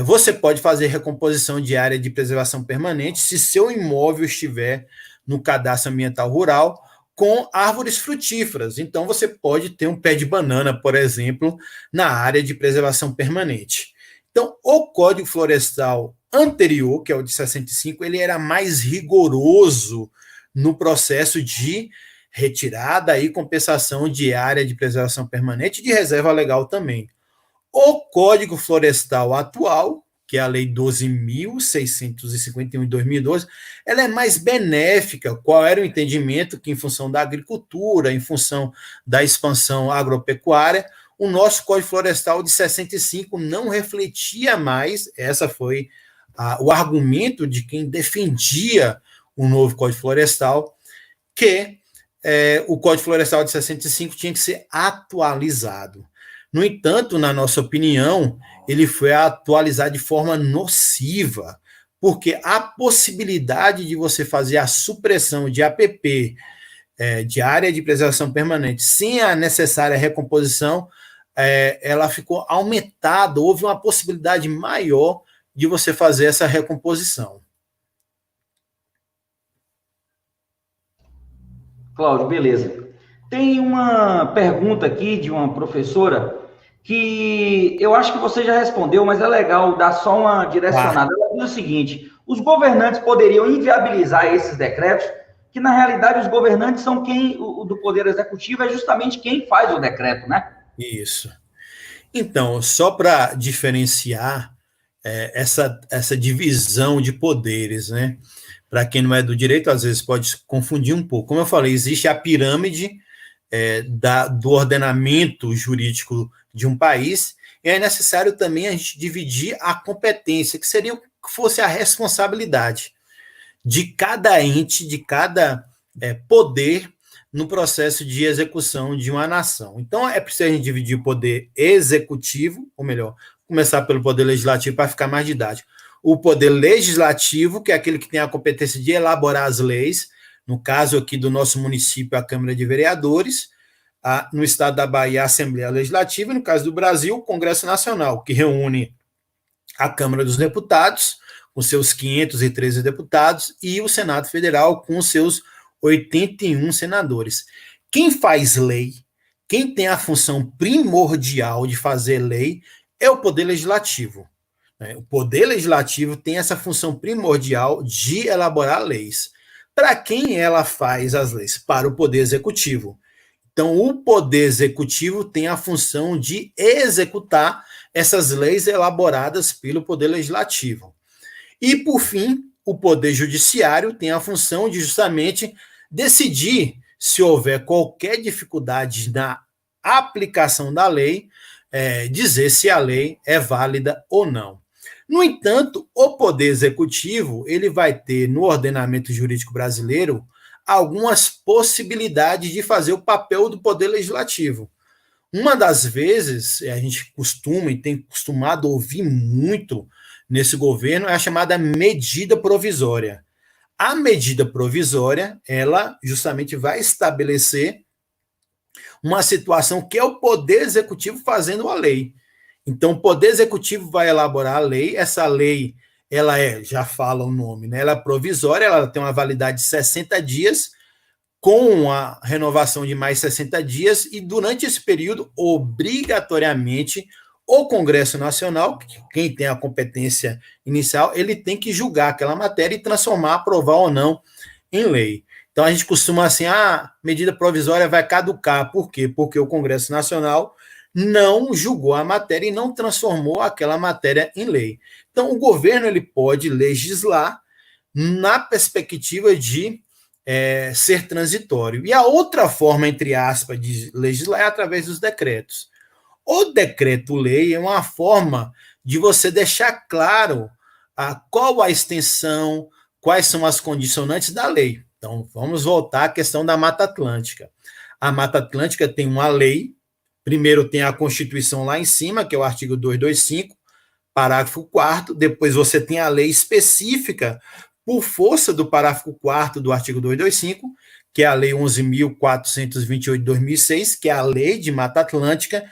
você pode fazer recomposição de área de preservação permanente se seu imóvel estiver no cadastro ambiental rural com árvores frutíferas. Então, você pode ter um pé de banana, por exemplo, na área de preservação permanente. Então, o Código Florestal anterior, que é o de 65, ele era mais rigoroso no processo de retirada e compensação de área de preservação permanente e de reserva legal também. O Código Florestal atual, que é a Lei 12.651 de 2012, ela é mais benéfica. Qual era o entendimento? Que em função da agricultura, em função da expansão agropecuária, o nosso Código Florestal de 65 não refletia mais, essa foi o argumento de quem defendia o novo Código Florestal, que o Código Florestal de 65 tinha que ser atualizado. No entanto, na nossa opinião, ele foi atualizado de forma nociva, porque a possibilidade de você fazer a supressão de APP, de área de preservação permanente, sem a necessária recomposição, ela ficou aumentada, houve uma possibilidade maior de você fazer essa recomposição. Cláudio, beleza. Tem uma pergunta aqui de uma professora que eu acho que você já respondeu, mas é legal dar só uma direcionada. Ela diz o seguinte: os governantes poderiam inviabilizar esses decretos, que na realidade os governantes são o do Poder Executivo é justamente quem faz o decreto, né? Isso. Então, só para diferenciar essa divisão de poderes, né? Para quem não é do direito, às vezes pode confundir um pouco. Como eu falei, existe a pirâmide do ordenamento jurídico de um país, e é necessário também a gente dividir a competência, que fosse a responsabilidade de cada ente, de cada poder no processo de execução de uma nação. Então, é preciso a gente dividir o poder executivo, ou melhor, começar pelo poder legislativo para ficar mais didático. O poder legislativo, que é aquele que tem a competência de elaborar as leis, no caso aqui do nosso município, a Câmara de Vereadores, no estado da Bahia, a Assembleia Legislativa, e no caso do Brasil, o Congresso Nacional, que reúne a Câmara dos Deputados, com seus 513 deputados, e o Senado Federal, com seus 81 senadores. Quem faz lei, quem tem a função primordial de fazer lei, é o Poder Legislativo. O Poder Legislativo tem essa função primordial de elaborar leis. Para quem ela faz as leis? Para o Poder Executivo. Então, o Poder Executivo tem a função de executar essas leis elaboradas pelo Poder Legislativo. E, por fim, o Poder Judiciário tem a função de justamente decidir se houver qualquer dificuldade na aplicação da lei, dizer se a lei é válida ou não. No entanto, o Poder Executivo ele vai ter, no ordenamento jurídico brasileiro, algumas possibilidades de fazer o papel do Poder Legislativo. Uma das vezes, a gente costuma e tem costumado ouvir muito nesse governo, é a chamada medida provisória. A medida provisória, ela justamente vai estabelecer uma situação que é o Poder Executivo fazendo a lei. Então, o Poder Executivo vai elaborar a lei, essa lei, ela já fala o nome, né? Ela é provisória, ela tem uma validade de 60 dias, com a renovação de mais 60 dias, e durante esse período, obrigatoriamente, o Congresso Nacional, quem tem a competência inicial, ele tem que julgar aquela matéria e transformar, aprovar ou não em lei. Então, a gente costuma assim, a medida provisória vai caducar. Por quê? Porque o Congresso Nacional não julgou a matéria e não transformou aquela matéria em lei. Então, o governo ele pode legislar na perspectiva de ser transitório. E a outra forma, entre aspas, de legislar é através dos decretos. O decreto-lei é uma forma de você deixar claro qual a extensão, quais são as condicionantes da lei. Então, vamos voltar à questão da Mata Atlântica. A Mata Atlântica tem uma lei, primeiro tem a Constituição lá em cima, que é o artigo 225, parágrafo 4º, depois você tem a lei específica, por força do parágrafo 4º do artigo 225, que é a Lei 11.428 de 2006, que é a Lei de Mata Atlântica,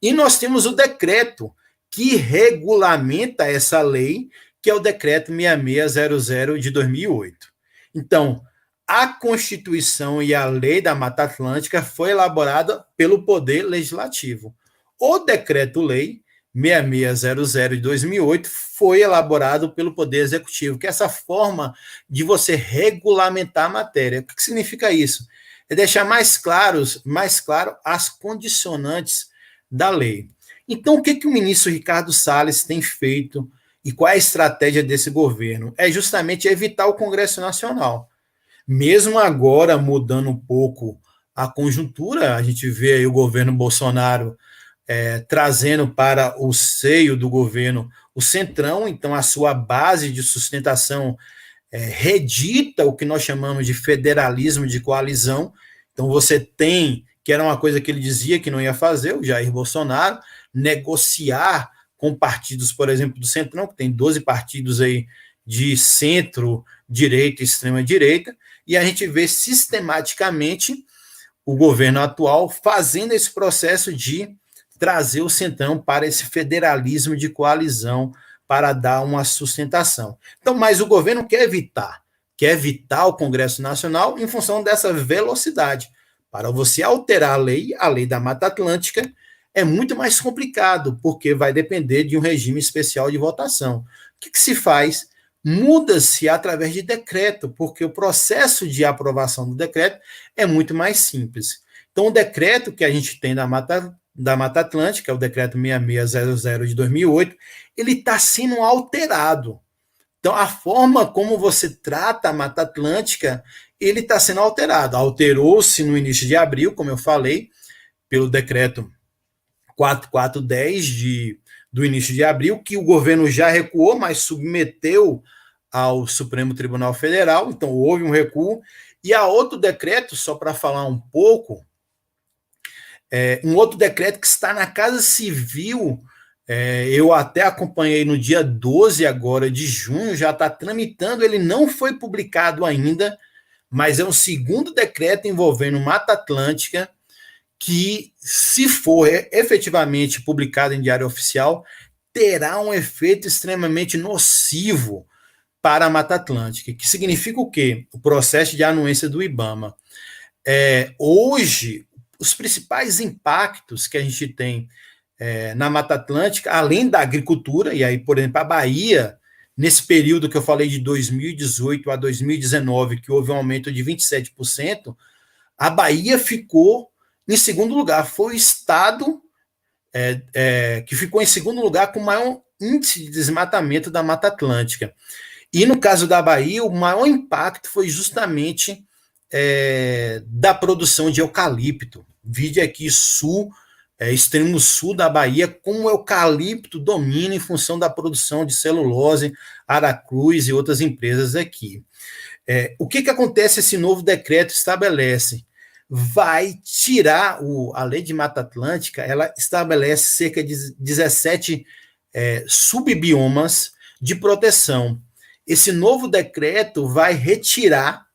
e nós temos o decreto que regulamenta essa lei, que é o Decreto 6600 de 2008. Então, a Constituição e a Lei da Mata Atlântica foi elaborada pelo Poder Legislativo. O Decreto-Lei 6600 de 2008 foi elaborado pelo Poder Executivo, que é essa forma de você regulamentar a matéria. O que significa isso? É deixar mais claro as condicionantes da lei. Então, o que o ministro Ricardo Salles tem feito e qual é a estratégia desse governo? É justamente evitar o Congresso Nacional. Mesmo agora, mudando um pouco a conjuntura, a gente vê aí o governo Bolsonaro trazendo para o seio do governo o Centrão, então a sua base de sustentação redita o que nós chamamos de federalismo de coalizão. Então você tem, que era uma coisa que ele dizia que não ia fazer, o Jair Bolsonaro, negociar com partidos, por exemplo, do Centrão, que tem 12 partidos aí de centro, direita e extrema-direita, e a gente vê sistematicamente o governo atual fazendo esse processo de trazer o Centrão para esse federalismo de coalizão, para dar uma sustentação. Então, mas o governo quer evitar o Congresso Nacional em função dessa velocidade. Para você alterar a lei da Mata Atlântica, é muito mais complicado, porque vai depender de um regime especial de votação. O que se faz? Muda-se através de decreto, porque o processo de aprovação do decreto é muito mais simples. Então, o decreto que a gente tem da Mata Atlântica, o decreto 6600 de 2008, ele está sendo alterado. Então, a forma como você trata a Mata Atlântica, ele está sendo alterado. Alterou-se no início de abril, como eu falei, pelo decreto 4410 do início de abril, que o governo já recuou, mas submeteu ao Supremo Tribunal Federal, então houve um recuo. E há outro decreto, só para falar um pouco, um outro decreto que está na Casa Civil, eu até acompanhei no dia 12 agora de junho, já está tramitando, ele não foi publicado ainda, mas é um segundo decreto envolvendo Mata Atlântica, que, se for efetivamente publicado em Diário Oficial, terá um efeito extremamente nocivo para a Mata Atlântica, que significa o quê? O processo de anuência do IBAMA. Hoje, os principais impactos que a gente tem na Mata Atlântica, além da agricultura, e aí, por exemplo, a Bahia, nesse período que eu falei de 2018 a 2019, que houve um aumento de 27%, a Bahia ficou em segundo lugar, foi o estado que ficou em segundo lugar com o maior índice de desmatamento da Mata Atlântica. E no caso da Bahia, o maior impacto foi justamente da produção de eucalipto. Vide aqui extremo sul da Bahia, como o eucalipto domina em função da produção de celulose, Aracruz e outras empresas aqui. O que acontece? Esse novo decreto estabelece? Vai tirar a lei de Mata Atlântica, ela estabelece cerca de 17 subbiomas de proteção. Esse novo decreto vai retirar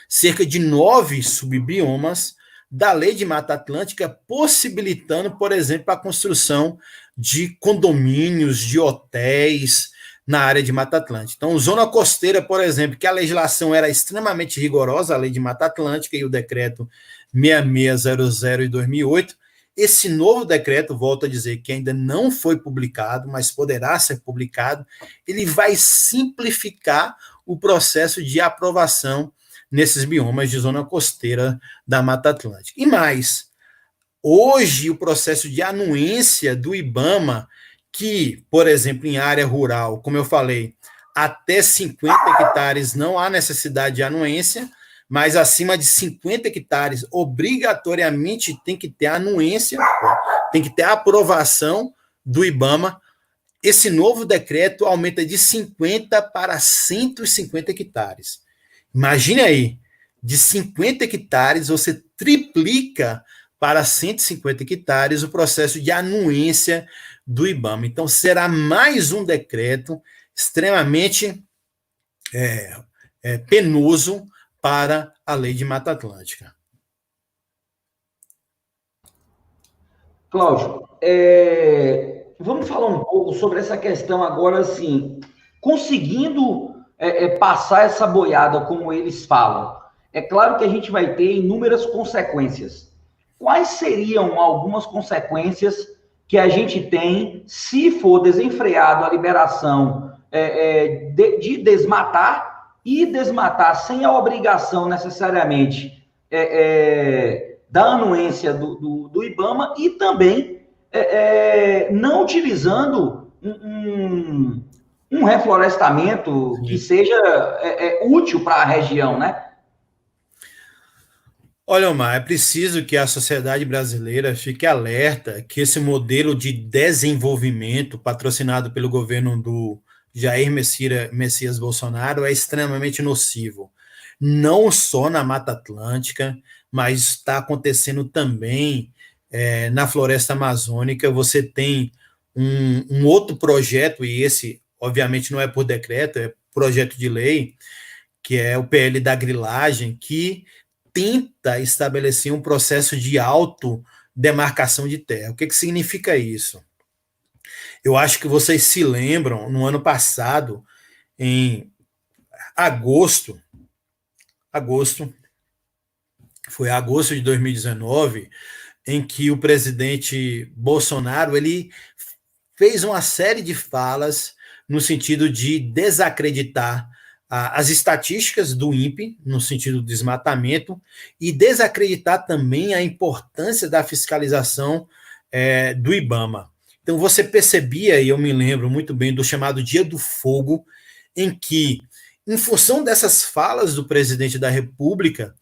cerca de 9 subbiomas da lei de Mata Atlântica, possibilitando, por exemplo, a construção de condomínios, de hotéis na área de Mata Atlântica. Então, zona costeira, por exemplo, que a legislação era extremamente rigorosa, a lei de Mata Atlântica e o decreto 6600 de 2008, esse novo decreto, volto a dizer, que ainda não foi publicado, mas poderá ser publicado, ele vai simplificar o processo de aprovação nesses biomas de zona costeira da Mata Atlântica. E mais, hoje o processo de anuência do IBAMA, que, por exemplo, em área rural, como eu falei, até 50 hectares não há necessidade de anuência, mas acima de 50 hectares, obrigatoriamente tem que ter a anuência, tem que ter a aprovação do IBAMA. Esse novo decreto aumenta de 50 para 150 hectares. Imagine aí, de 50 hectares você triplica para 150 hectares o processo de anuência do IBAMA. Então, será mais um decreto extremamente penoso para a Lei de Mata Atlântica. Cláudio, vamos falar um pouco sobre essa questão agora, assim, conseguindo passar essa boiada, como eles falam. É claro que a gente vai ter inúmeras consequências. Quais seriam algumas consequências que a gente tem se for desenfreado a liberação de desmatar e desmatar sem a obrigação necessariamente da anuência do IBAMA e também não utilizando um reflorestamento que seja útil para a região, né? Olha, Omar, é preciso que a sociedade brasileira fique alerta que esse modelo de desenvolvimento patrocinado pelo governo do Jair Messias Bolsonaro é extremamente nocivo. Não só na Mata Atlântica, mas está acontecendo também na Floresta Amazônica. Você tem um outro projeto, e esse, obviamente, não é por decreto, é projeto de lei, que é o PL da grilagem, que tenta estabelecer um processo de autodemarcação de terra. O que significa isso? Eu acho que vocês se lembram, no ano passado, em agosto, foi agosto de 2019, em que o presidente Bolsonaro ele fez uma série de falas no sentido de desacreditar as estatísticas do INPE, no sentido do desmatamento, e desacreditar também a importância da fiscalização do IBAMA. Então, você percebia, e eu me lembro muito bem do chamado Dia do Fogo, em que, em função dessas falas do presidente da República,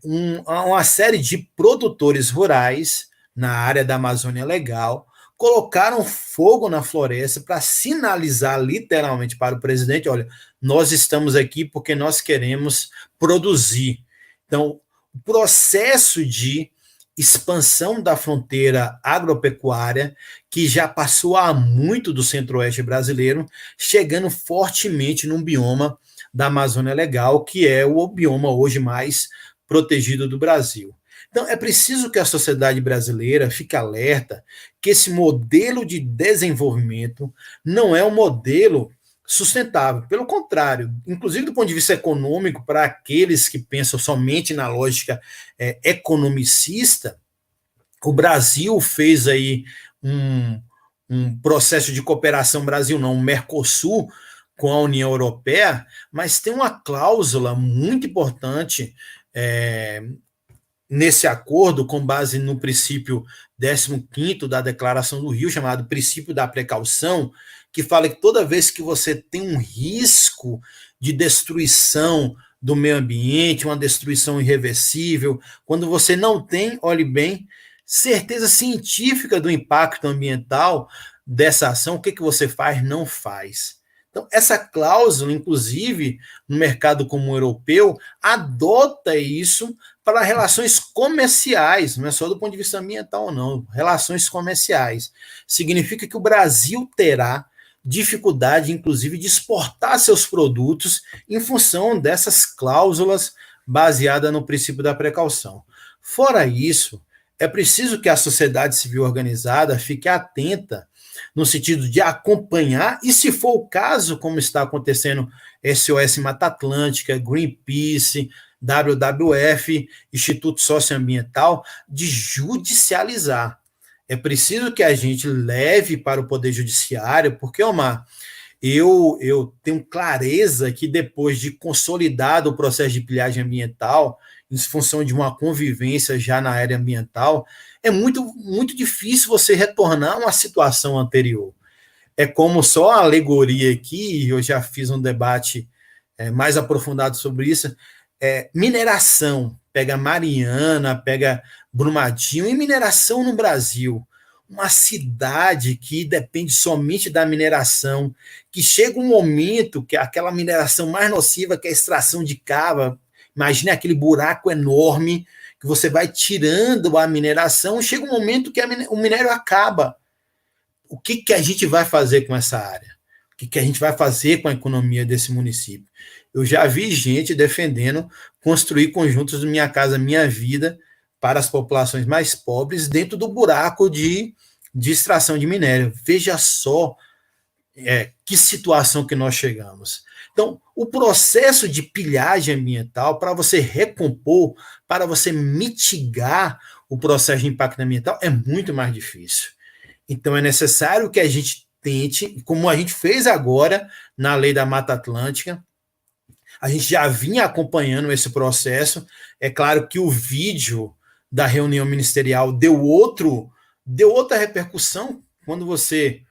uma série de produtores rurais na área da Amazônia Legal colocaram fogo na floresta para sinalizar literalmente para o presidente, olha, nós estamos aqui porque nós queremos produzir. Então, o processo de expansão da fronteira agropecuária, que já passou há muito do centro-oeste brasileiro, chegando fortemente num bioma da Amazônia Legal, que é o bioma hoje mais protegido do Brasil. Então, é preciso que a sociedade brasileira fique alerta que esse modelo de desenvolvimento não é um modelo sustentável. Pelo contrário, inclusive do ponto de vista econômico, para aqueles que pensam somente na lógica economicista, o Brasil fez aí um processo de cooperação, um Mercosul, com a União Europeia, mas tem uma cláusula muito importante nesse acordo, com base no princípio 15º da Declaração do Rio, chamado princípio da precaução, que fala que toda vez que você tem um risco de destruição do meio ambiente, uma destruição irreversível, quando você não tem, olhe bem, certeza científica do impacto ambiental dessa ação, o que você faz? Não faz. Então, essa cláusula, inclusive, no mercado comum europeu, adota isso para relações comerciais, não é só do ponto de vista ambiental, não, relações comerciais. Significa que o Brasil terá dificuldade, inclusive, de exportar seus produtos em função dessas cláusulas baseadas no princípio da precaução. Fora isso, é preciso que a sociedade civil organizada fique atenta no sentido de acompanhar, e se for o caso, como está acontecendo SOS Mata Atlântica, Greenpeace, WWF, Instituto Socioambiental, de judicializar. É preciso que a gente leve para o Poder Judiciário, porque, Omar, eu tenho clareza que depois de consolidado o processo de pilhagem ambiental, em função de uma convivência já na área ambiental, é muito, muito difícil você retornar a uma situação anterior. É como só a alegoria aqui, eu já fiz um debate mais aprofundado sobre isso, mineração, pega Mariana, pega Brumadinho, e mineração no Brasil. Uma cidade que depende somente da mineração, que chega um momento que aquela mineração mais nociva, que é a extração de cava, imagine aquele buraco enorme, que você vai tirando a mineração, chega um momento que o minério acaba. O que a gente vai fazer com essa área? O que a gente vai fazer com a economia desse município? Eu já vi gente defendendo construir conjuntos do Minha Casa Minha Vida para as populações mais pobres dentro do buraco de extração de minério. Veja só que situação que nós chegamos. Então, o processo de pilhagem ambiental, para você recompor, para você mitigar o processo de impacto ambiental, é muito mais difícil. Então, é necessário que a gente tente, como a gente fez agora na Lei da Mata Atlântica, a gente já vinha acompanhando esse processo. É claro que o vídeo da reunião ministerial deu outra repercussão quando você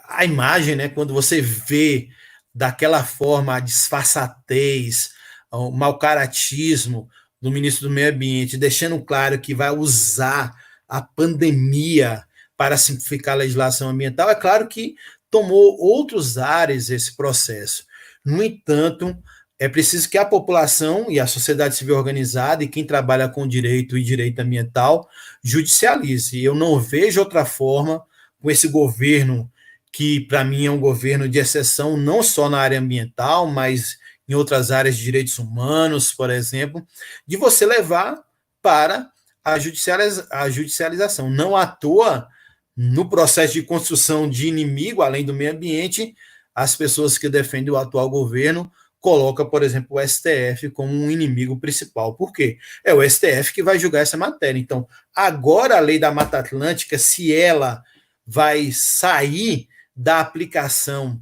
a imagem, né, quando você vê daquela forma a disfarçatez, o mau caratismo do ministro do Meio Ambiente, deixando claro que vai usar a pandemia para simplificar a legislação ambiental. É claro que tomou outros ares esse processo. No entanto, é preciso que a população e a sociedade civil organizada e quem trabalha com direito e direito ambiental judicialize. Eu não vejo outra forma com esse governo, que para mim é um governo de exceção, não só na área ambiental, mas em outras áreas de direitos humanos, por exemplo, de você levar para a judicialização. Não à toa, no processo de construção de inimigo, além do meio ambiente, as pessoas que defendem o atual governo colocam, por exemplo, o STF como um inimigo principal. Por quê? É o STF que vai julgar essa matéria. Então, agora a Lei da Mata Atlântica, se ela vai sair da aplicação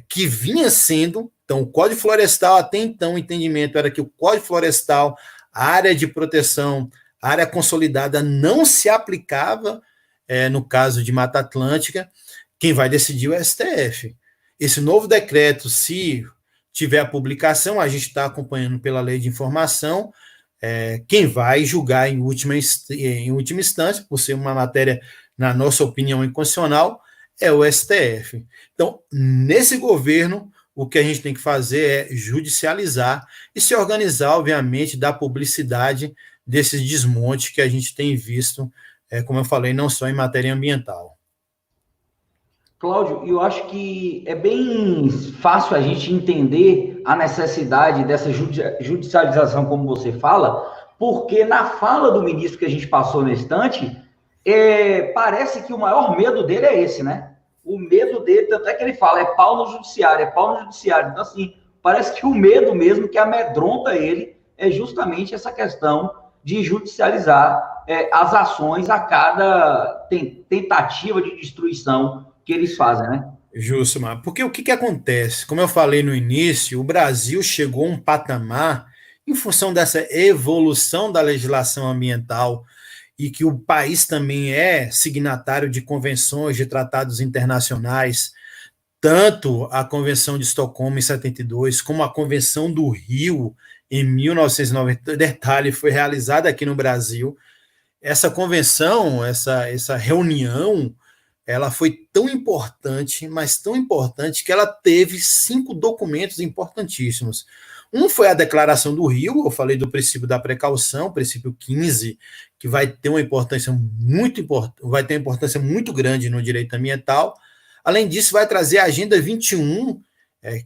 que vinha sendo, então o Código Florestal, até então o entendimento era que o Código Florestal, a área de proteção, a área consolidada não se aplicava no caso de Mata Atlântica. Quem vai decidir é o STF. Esse novo decreto, se tiver a publicação, a gente está acompanhando pela lei de informação, quem vai julgar em última instância, por ser uma matéria, na nossa opinião, inconstitucional, é o STF. Então, nesse governo, o que a gente tem que fazer é judicializar e se organizar, obviamente, da publicidade desses desmontes que a gente tem visto, como eu falei, não só em matéria ambiental. Cláudio, eu acho que é bem fácil a gente entender a necessidade dessa judicialização, como você fala, porque na fala do ministro que a gente passou no instante, parece que o maior medo dele é esse, né? O medo dele, tanto é que ele fala, é pau no judiciário, é pau no judiciário. Então, assim, parece que o medo mesmo que amedronta ele é justamente essa questão de judicializar as ações a cada tentativa de destruição que eles fazem, né? Justo, Mar. Porque o que acontece? Como eu falei no início, o Brasil chegou a um patamar, em função dessa evolução da legislação ambiental, e que o país também é signatário de convenções, de tratados internacionais, tanto a Convenção de Estocolmo em 72, como a Convenção do Rio em 1990, detalhe, foi realizada aqui no Brasil. Essa convenção, essa reunião, ela foi tão importante, mas tão importante, que ela teve 5 documentos importantíssimos. Um foi a Declaração do Rio, eu falei do princípio da precaução, princípio 15, que vai ter uma importância muito grande no direito ambiental. Além disso, vai trazer a Agenda 21,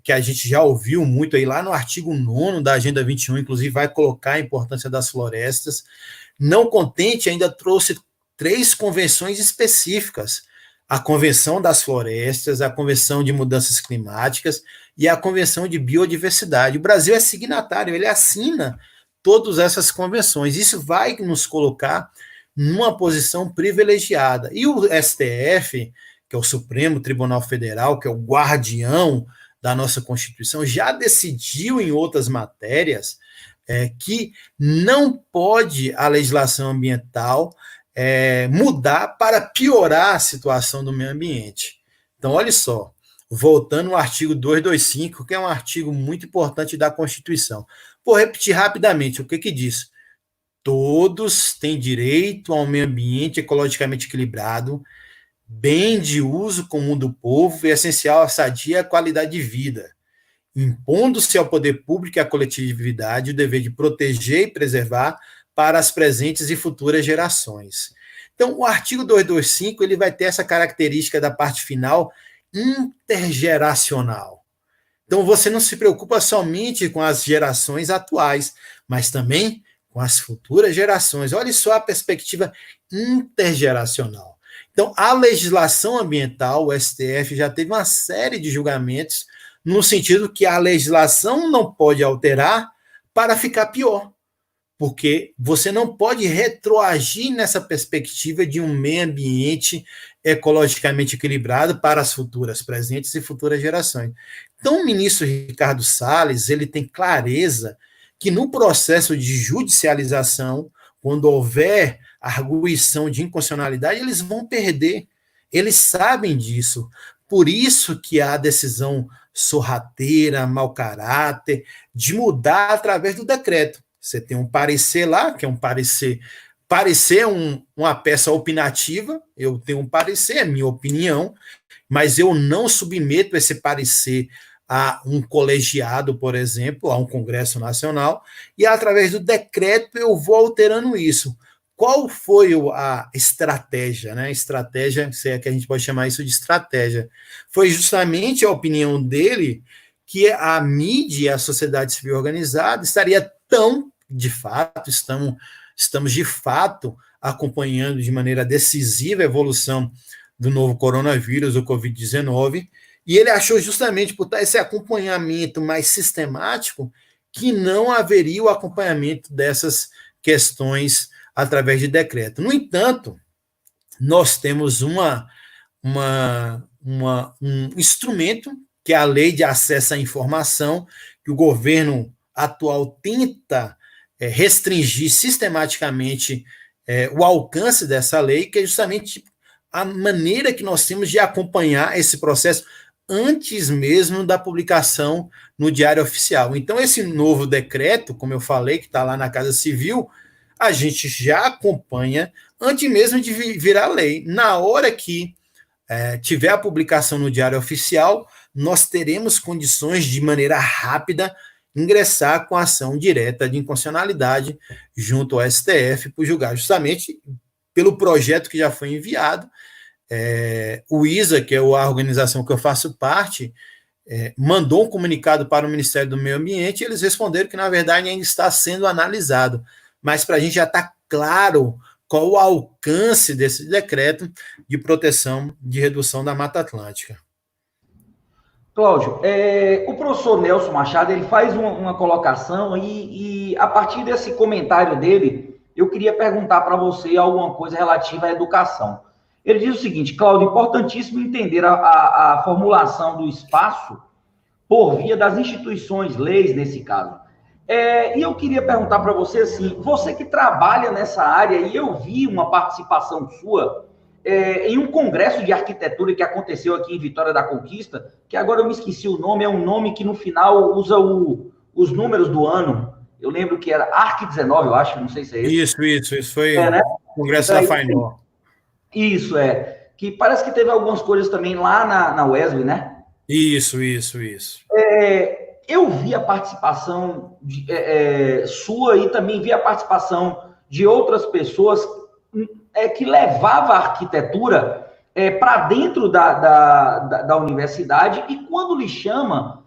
que a gente já ouviu muito aí lá no artigo 9º da Agenda 21, inclusive vai colocar a importância das florestas. Não contente, ainda trouxe 3 convenções específicas: a Convenção das Florestas, a Convenção de Mudanças Climáticas e a Convenção de Biodiversidade. O Brasil é signatário, ele assina todas essas convenções. Isso vai nos colocar numa posição privilegiada. E o STF, que é o Supremo Tribunal Federal, que é o guardião da nossa Constituição, já decidiu em outras matérias que não pode a legislação ambiental mudar para piorar a situação do meio ambiente. Então, olha só, voltando ao artigo 225, que é um artigo muito importante da Constituição. Vou repetir rapidamente o que diz. Todos têm direito a um meio ambiente ecologicamente equilibrado, bem de uso comum do povo e essencial à sadia qualidade de vida, impondo-se ao poder público e à coletividade o dever de proteger e preservar para as presentes e futuras gerações. Então, o artigo 225 ele vai ter essa característica da parte final intergeracional. Então, você não se preocupa somente com as gerações atuais, mas também com as futuras gerações. Olha só a perspectiva intergeracional. Então, a legislação ambiental, o STF, já teve uma série de julgamentos no sentido que a legislação não pode alterar para ficar pior, porque você não pode retroagir nessa perspectiva de um meio ambiente ecologicamente equilibrado para as futuras, presentes e futuras gerações. Então, o ministro Ricardo Salles, ele tem clareza que no processo de judicialização, quando houver arguição de inconstitucionalidade, eles vão perder. Eles sabem disso. Por isso que há a decisão sorrateira, mau caráter, de mudar através do decreto. Você tem um parecer lá, que é um parecer uma peça opinativa, eu tenho um parecer, é minha opinião, mas eu não submeto esse parecer a um colegiado, por exemplo, a um Congresso Nacional, e através do decreto eu vou alterando isso. Qual foi a estratégia, né? Estratégia, se é que a gente pode chamar isso de estratégia, foi justamente a opinião dele que a mídia e a sociedade civil organizada estaria de fato, estamos de fato acompanhando de maneira decisiva a evolução do novo coronavírus, o Covid-19, e ele achou justamente por esse acompanhamento mais sistemático que não haveria o acompanhamento dessas questões através de decreto. No entanto, nós temos um instrumento, que é a Lei de Acesso à Informação, que o governo atual tenta restringir sistematicamente o alcance dessa lei, que é justamente a maneira que nós temos de acompanhar esse processo antes mesmo da publicação no Diário Oficial. Então, esse novo decreto, como eu falei, que está lá na Casa Civil, a gente já acompanha antes mesmo de virar lei. Na hora que tiver a publicação no Diário Oficial, nós teremos condições de maneira rápida ingressar com ação direta de inconstitucionalidade junto ao STF por julgar justamente pelo projeto que já foi enviado. O ISA, que é a organização que eu faço parte, mandou um comunicado para o Ministério do Meio Ambiente e eles responderam que, na verdade, ainda está sendo analisado. Mas para a gente já está claro qual o alcance desse decreto de proteção de redução da Mata Atlântica. Cláudio, o professor Nelson Machado ele faz uma colocação e a partir desse comentário dele, eu queria perguntar para você alguma coisa relativa à educação. Ele diz o seguinte: Cláudio, importantíssimo entender a formulação do espaço por via das instituições, leis nesse caso. E eu queria perguntar para você assim, você que trabalha nessa área, e eu vi uma participação sua em um congresso de arquitetura que aconteceu aqui em Vitória da Conquista, que agora eu me esqueci o nome, é um nome que no final usa os números do ano. Eu lembro que era ARC 19, eu acho, não sei se é esse. Isso foi né? O congresso da FAINOR. Isso, que parece que teve algumas coisas também lá na Wesley, né? Isso. Eu vi a participação sua e também vi a participação de outras pessoas que levava a arquitetura para dentro da universidade, e quando lhe chama,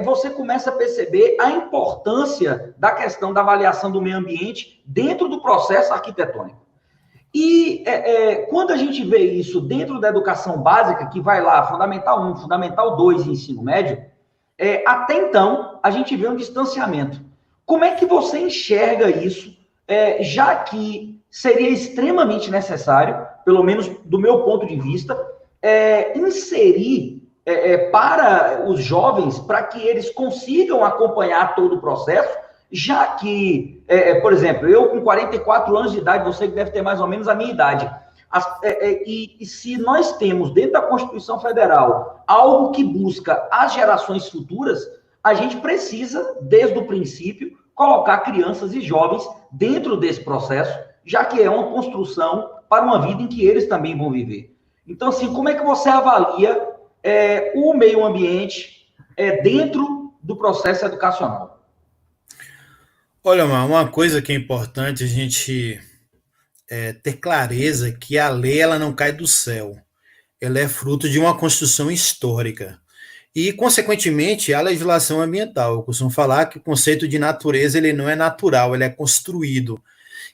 você começa a perceber a importância da questão da avaliação do meio ambiente dentro do processo arquitetônico. E quando a gente vê isso dentro da educação básica, que vai lá, Fundamental 1, Fundamental 2 e ensino médio, até então, a gente vê um distanciamento. Como é que você enxerga isso, já que seria extremamente necessário, pelo menos do meu ponto de vista, inserir para os jovens, para que eles consigam acompanhar todo o processo, já que, por exemplo, eu com 44 anos de idade, você que deve ter mais ou menos a minha idade, E se nós temos dentro da Constituição Federal algo que busca as gerações futuras, a gente precisa, desde o princípio, colocar crianças e jovens dentro desse processo, já que é uma construção para uma vida em que eles também vão viver. Então, assim, como é que você avalia o meio ambiente dentro do processo educacional? Olha, uma coisa que é importante a gente ter clareza que a lei ela não cai do céu. Ela é fruto de uma construção histórica. E, consequentemente, a legislação ambiental. Eu costumo falar que o conceito de natureza ele não é natural, ele é construído.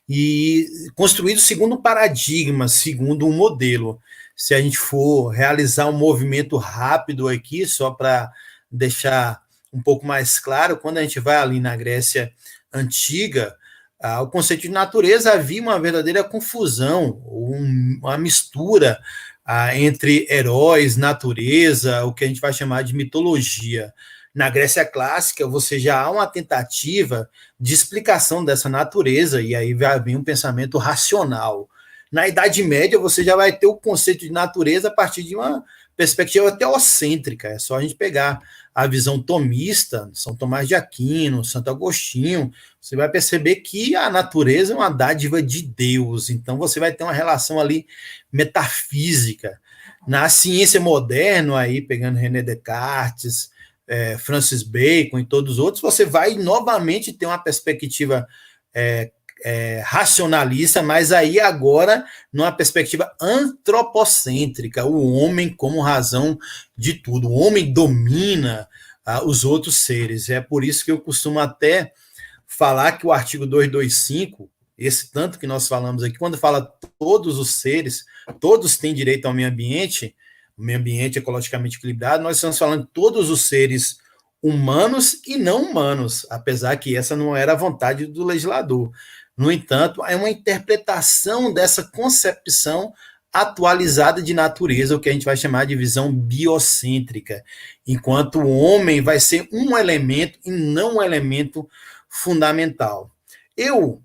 E construído segundo um paradigma, segundo um modelo. Se a gente for realizar um movimento rápido aqui, só para deixar um pouco mais claro, quando a gente vai ali na Grécia Antiga, o conceito de natureza havia uma verdadeira confusão, uma mistura entre heróis, natureza, o que a gente vai chamar de mitologia. Na Grécia Clássica, você já há uma tentativa de explicação dessa natureza, e aí vai vir um pensamento racional. Na Idade Média, você já vai ter o conceito de natureza a partir de uma perspectiva teocêntrica. É só a gente pegar a visão tomista, São Tomás de Aquino, Santo Agostinho, você vai perceber que a natureza é uma dádiva de Deus. Então, você vai ter uma relação ali metafísica. Na ciência moderna, aí, pegando René Descartes, Francis Bacon e todos os outros, você vai novamente ter uma perspectiva racionalista, mas aí agora numa perspectiva antropocêntrica, o homem como razão de tudo, o homem domina os outros seres. É por isso que eu costumo até falar que o artigo 225, esse tanto que nós falamos aqui, quando fala todos os seres, todos têm direito ao meio ambiente, o meio ambiente ecologicamente equilibrado, nós estamos falando de todos os seres humanos e não humanos, apesar que essa não era a vontade do legislador. No entanto, é uma interpretação dessa concepção atualizada de natureza, o que a gente vai chamar de visão biocêntrica, enquanto o homem vai ser um elemento e não um elemento fundamental. Eu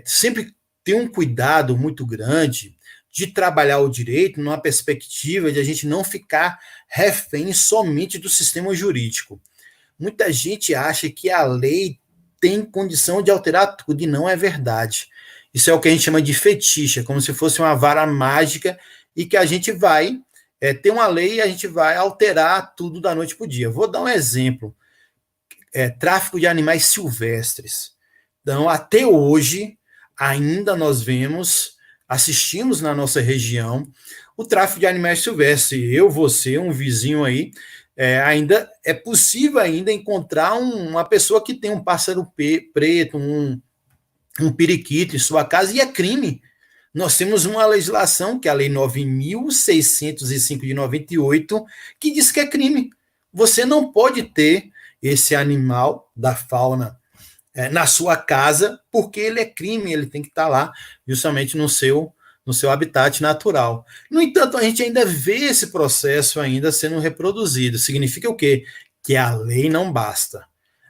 sempre tenho um cuidado muito grande de trabalhar o direito numa perspectiva de a gente não ficar refém somente do sistema jurídico. Muita gente acha que a lei tem condição de alterar tudo, e não é verdade. Isso é o que a gente chama de fetiche, como se fosse uma vara mágica, e que a gente vai ter uma lei e a gente vai alterar tudo da noite para o dia. Vou dar um exemplo. Tráfico de animais silvestres. Então, até hoje, ainda nós assistimos na nossa região o tráfico de animais silvestres. Eu, você, um vizinho aí, ainda é possível ainda encontrar uma pessoa que tem um pássaro preto, um periquito em sua casa, e é crime. Nós temos uma legislação, que é a Lei 9.605 de 98, que diz que é crime. Você não pode ter esse animal da fauna na sua casa, porque ele é crime, ele tem que estar lá justamente no seu habitat natural. No entanto, a gente ainda vê esse processo ainda sendo reproduzido. Significa o quê? Que a lei não basta.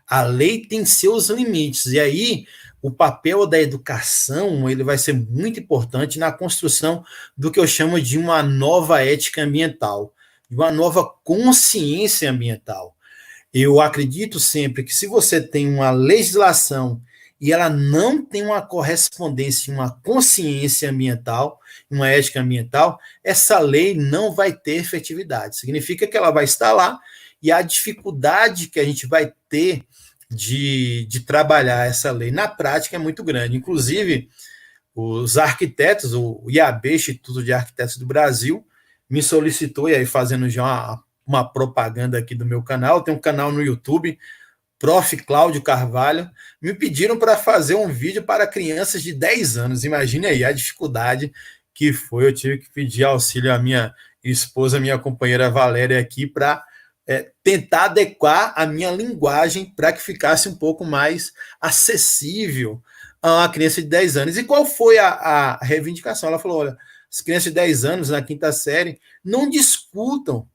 A lei tem seus limites, e aí o papel da educação ele vai ser muito importante na construção do que eu chamo de uma nova ética ambiental, de uma nova consciência ambiental. Eu acredito sempre que se você tem uma legislação e ela não tem uma correspondência, uma consciência ambiental, uma ética ambiental, essa lei não vai ter efetividade. Significa que ela vai estar lá e a dificuldade que a gente vai ter de trabalhar essa lei na prática é muito grande. Inclusive, os arquitetos, o IAB, Instituto de Arquitetos do Brasil, me solicitou, e aí fazendo já uma propaganda aqui do meu canal, tem um canal no YouTube, Prof. Cláudio Carvalho, me pediram para fazer um vídeo para crianças de 10 anos. Imagine aí a dificuldade que foi. Eu tive que pedir auxílio à minha esposa, minha companheira Valéria aqui, para tentar adequar a minha linguagem para que ficasse um pouco mais acessível a uma criança de 10 anos. E qual foi a reivindicação? Ela falou, olha, as crianças de 10 anos, na quinta série, não discutam,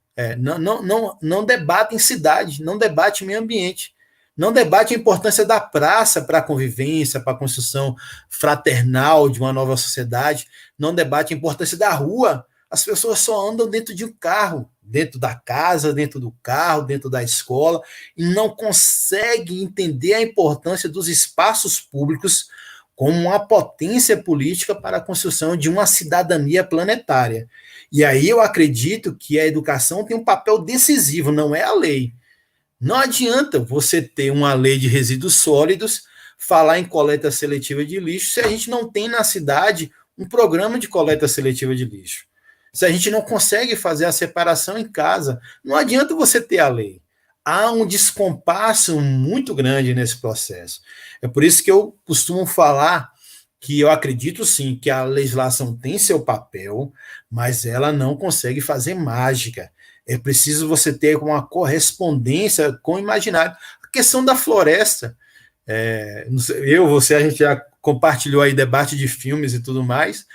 não debatem cidade, não debatem meio ambiente. não debate a importância da praça para a convivência, para a construção fraternal de uma nova sociedade, não debate a importância da rua. As pessoas só andam dentro de um carro, dentro da casa, dentro do carro, dentro da escola, e não conseguem entender a importância dos espaços públicos como uma potência política para a construção de uma cidadania planetária. E aí eu acredito que a educação tem um papel decisivo, não é a lei. Não adianta você ter uma lei de resíduos sólidos, falar em coleta seletiva de lixo, se a gente não tem na cidade um programa de coleta seletiva de lixo. Se a gente não consegue fazer a separação em casa, não adianta você ter a lei. Há um descompasso muito grande nesse processo. É por isso que eu costumo falar que eu acredito sim que a legislação tem seu papel, mas ela não consegue fazer mágica. É preciso você ter uma correspondência com o imaginário. A questão da floresta, você, a gente já compartilhou aí debate de filmes e tudo mais.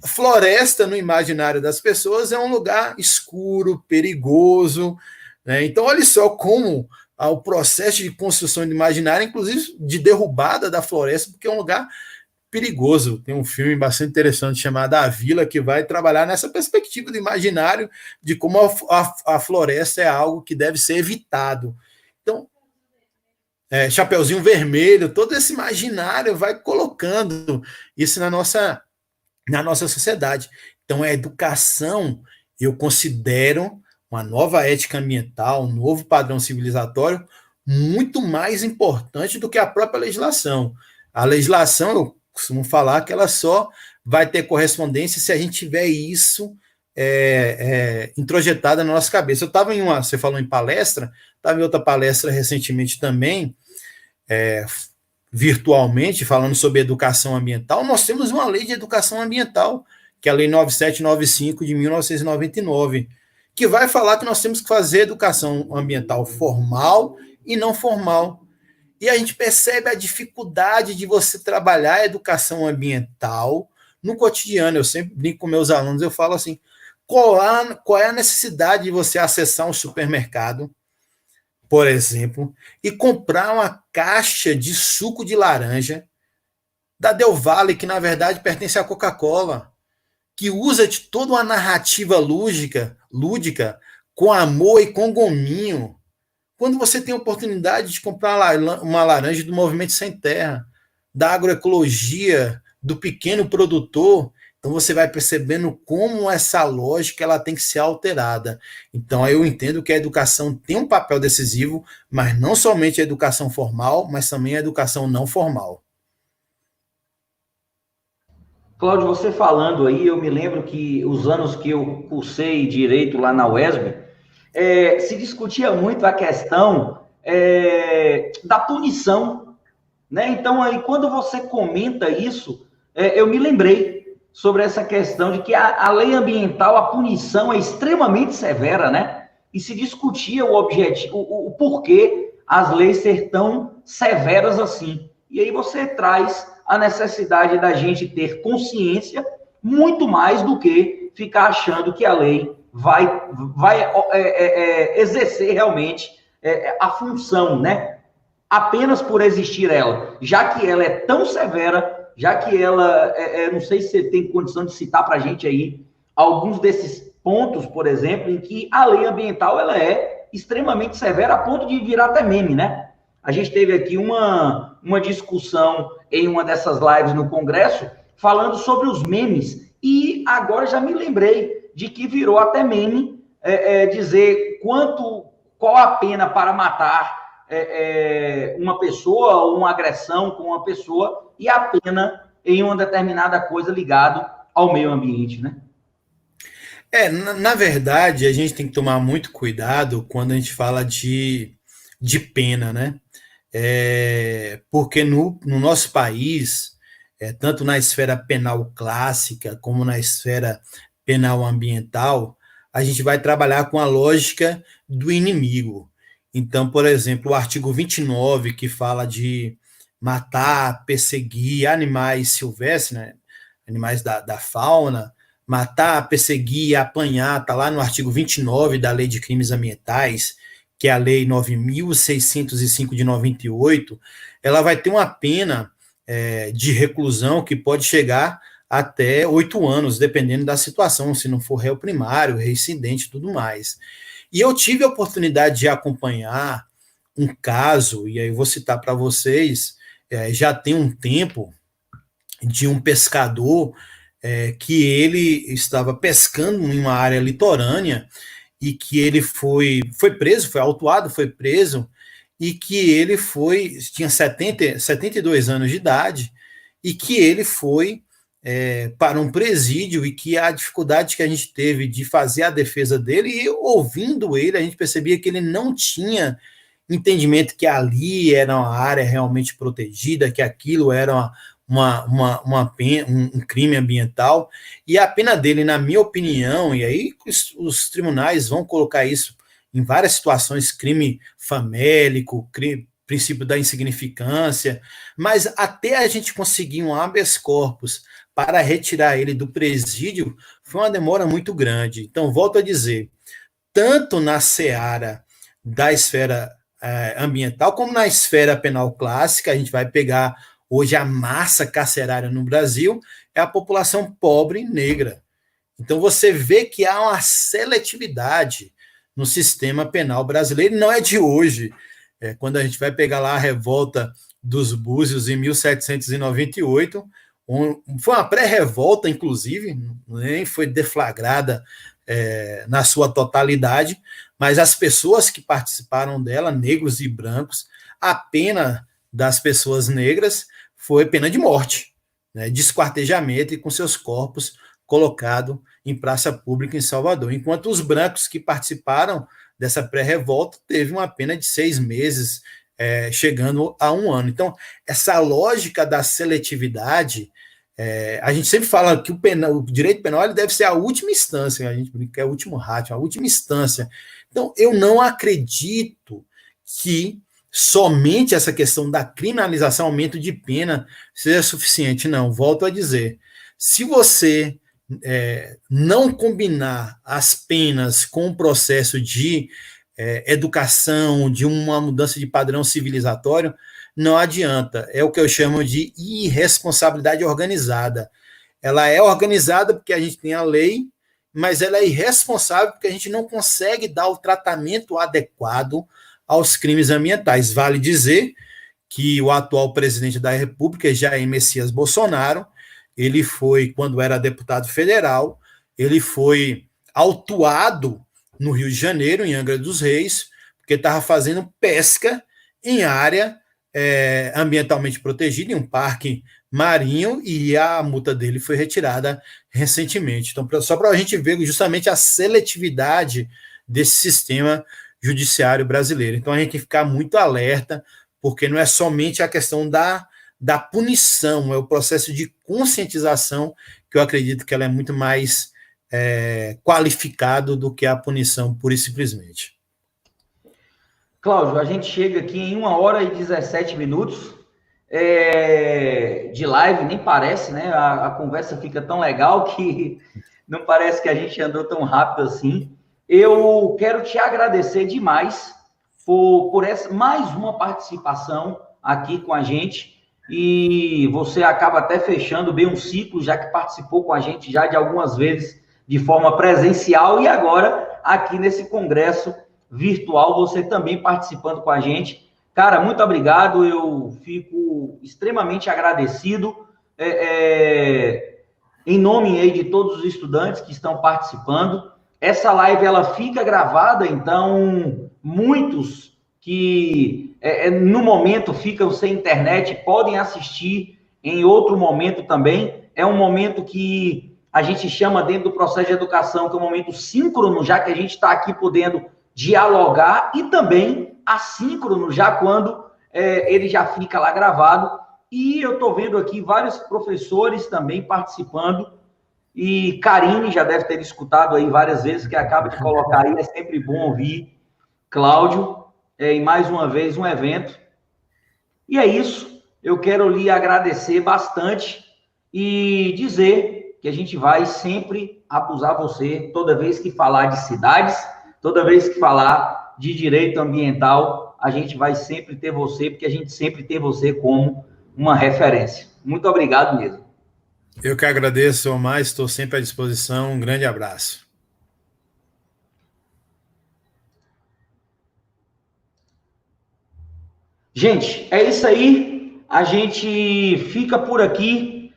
A floresta no imaginário das pessoas é um lugar escuro, perigoso, né? Então, olha só como o processo de construção do imaginário, inclusive de derrubada da floresta, porque é um lugar perigoso. Tem um filme bastante interessante chamado A Vila, que vai trabalhar nessa perspectiva do imaginário, de como a floresta é algo que deve ser evitado. Então, Chapeuzinho Vermelho, todo esse imaginário vai colocando isso na nossa sociedade. Então, a educação, eu considero uma nova ética ambiental, um novo padrão civilizatório, muito mais importante do que a própria legislação. A legislação, eu costumo falar que ela só vai ter correspondência se a gente tiver isso introjetado na nossa cabeça. Eu estava você falou em palestra, estava em outra palestra recentemente também, virtualmente, falando sobre educação ambiental. Nós temos uma lei de educação ambiental, que é a Lei 9795 de 1999, que vai falar que nós temos que fazer educação ambiental formal e não formal. E a gente percebe a dificuldade de você trabalhar a educação ambiental no cotidiano. Eu sempre brinco com meus alunos, eu falo assim, qual é a necessidade de você acessar um supermercado, por exemplo, e comprar uma caixa de suco de laranja da Del Valle, que na verdade pertence à Coca-Cola, que usa de toda uma narrativa lúdica, com amor e com gominho, quando você tem a oportunidade de comprar uma laranja do Movimento Sem Terra, da agroecologia, do pequeno produtor, então você vai percebendo como essa lógica ela tem que ser alterada. Então eu entendo que a educação tem um papel decisivo, mas não somente a educação formal, mas também a educação não formal. Cláudio, você falando aí, eu me lembro que os anos que eu cursei Direito lá na UESB, se discutia muito a questão da punição, né? Então, aí, quando você comenta isso, eu me lembrei sobre essa questão de que a lei ambiental, a punição é extremamente severa, né? E se discutia o objetivo, o porquê as leis ser tão severas assim. E aí você traz a necessidade da gente ter consciência muito mais do que ficar achando que a lei vai exercer realmente a função, né? Apenas por existir ela, já que ela é tão severa, já que ela, não sei se você tem condição de citar para a gente aí alguns desses pontos, por exemplo, em que a lei ambiental ela é extremamente severa a ponto de virar até meme, né? A gente teve aqui uma discussão em uma dessas lives no Congresso falando sobre os memes e agora já me lembrei de que virou até meme dizer qual a pena para matar uma pessoa ou uma agressão com uma pessoa e a pena em uma determinada coisa ligado ao meio ambiente, né? Na verdade, a gente tem que tomar muito cuidado quando a gente fala de pena, né? Porque no nosso país, tanto na esfera penal clássica como na esfera penal ambiental, a gente vai trabalhar com a lógica do inimigo. Então, por exemplo, o artigo 29, que fala de matar, perseguir animais silvestres, né? Animais da fauna, matar, perseguir, apanhar, está lá no artigo 29 da Lei de Crimes Ambientais, que é a Lei 9.605 de 98, ela vai ter uma pena de reclusão que pode chegar até 8 anos, dependendo da situação, se não for réu primário, reincidente e tudo mais. E eu tive a oportunidade de acompanhar um caso, e aí eu vou citar para vocês, já tem um tempo, de um pescador que ele estava pescando em uma área litorânea e que ele foi preso, foi autuado, foi preso, e que ele tinha 72 anos de idade, e que ele foi para um presídio, e que a dificuldade que a gente teve de fazer a defesa dele, e ouvindo ele, a gente percebia que ele não tinha entendimento que ali era uma área realmente protegida, que aquilo era um crime ambiental, e a pena dele, na minha opinião, e aí os tribunais vão colocar isso em várias situações, crime famélico, princípio da insignificância, mas até a gente conseguir um habeas corpus para retirar ele do presídio, foi uma demora muito grande. Então, volto a dizer, tanto na seara da esfera ambiental, como na esfera penal clássica, a gente vai pegar hoje a massa carcerária no Brasil, é a população pobre e negra. Então, você vê que há uma seletividade no sistema penal brasileiro, não é de hoje. Quando a gente vai pegar lá a revolta dos Búzios em 1798, foi uma pré-revolta, inclusive, nem foi deflagrada na sua totalidade, mas as pessoas que participaram dela, negros e brancos, a pena das pessoas negras foi pena de morte, né, de esquartejamento e com seus corpos colocados em praça pública em Salvador, enquanto os brancos que participaram dessa pré-revolta teve uma pena de 6 meses, chegando a 1 ano. Então, essa lógica da seletividade, a gente sempre fala que o direito penal ele deve ser a última instância, a gente brinca que é o último ratio, a última instância. Então, eu não acredito que somente essa questão da criminalização, aumento de pena, seja suficiente. Não, volto a dizer, se você não combinar as penas com o processo de educação, de uma mudança de padrão civilizatório, não adianta. É o que eu chamo de irresponsabilidade organizada. Ela é organizada porque a gente tem a lei, mas ela é irresponsável porque a gente não consegue dar o tratamento adequado aos crimes ambientais. Vale dizer que o atual presidente da República, Jair Messias Bolsonaro, ele foi, quando era deputado federal, ele foi autuado no Rio de Janeiro, em Angra dos Reis, porque estava fazendo pesca em área ambientalmente protegida, em um parque marinho, e a multa dele foi retirada recentemente. Então, só para a gente ver justamente a seletividade desse sistema judiciário brasileiro. Então, a gente tem que ficar muito alerta, porque não é somente a questão da punição, é o processo de conscientização que eu acredito que ela é muito mais qualificado do que a punição pura e simplesmente. Cláudio, a gente chega aqui em 1h17 de live, nem parece, né? A conversa fica tão legal que não parece que a gente andou tão rápido assim. Eu quero te agradecer demais por essa mais uma participação aqui com a gente, e você acaba até fechando bem um ciclo, já que participou com a gente já de algumas vezes de forma presencial, e agora aqui nesse congresso virtual, você também participando com a gente. Cara, muito obrigado, eu fico extremamente agradecido, em nome aí de todos os estudantes que estão participando. Essa live, ela fica gravada, então muitos que no momento ficam sem internet podem assistir em outro momento também. É um momento que a gente chama dentro do processo de educação, que é um momento síncrono, já que a gente está aqui podendo dialogar, e também assíncrono, já quando ele já fica lá gravado. E eu estou vendo aqui vários professores também participando, e Karine já deve ter escutado aí várias vezes, que acaba de colocar aí, é sempre bom ouvir Cláudio, e mais uma vez um evento. E é isso, eu quero lhe agradecer bastante e dizer que a gente vai sempre abusar você toda vez que falar de cidades, toda vez que falar de direito ambiental, a gente vai sempre ter você, porque a gente sempre tem você como uma referência. Muito obrigado mesmo. Eu que agradeço, Omar, estou sempre à disposição. Um grande abraço. Gente, é isso aí. A gente fica por aqui.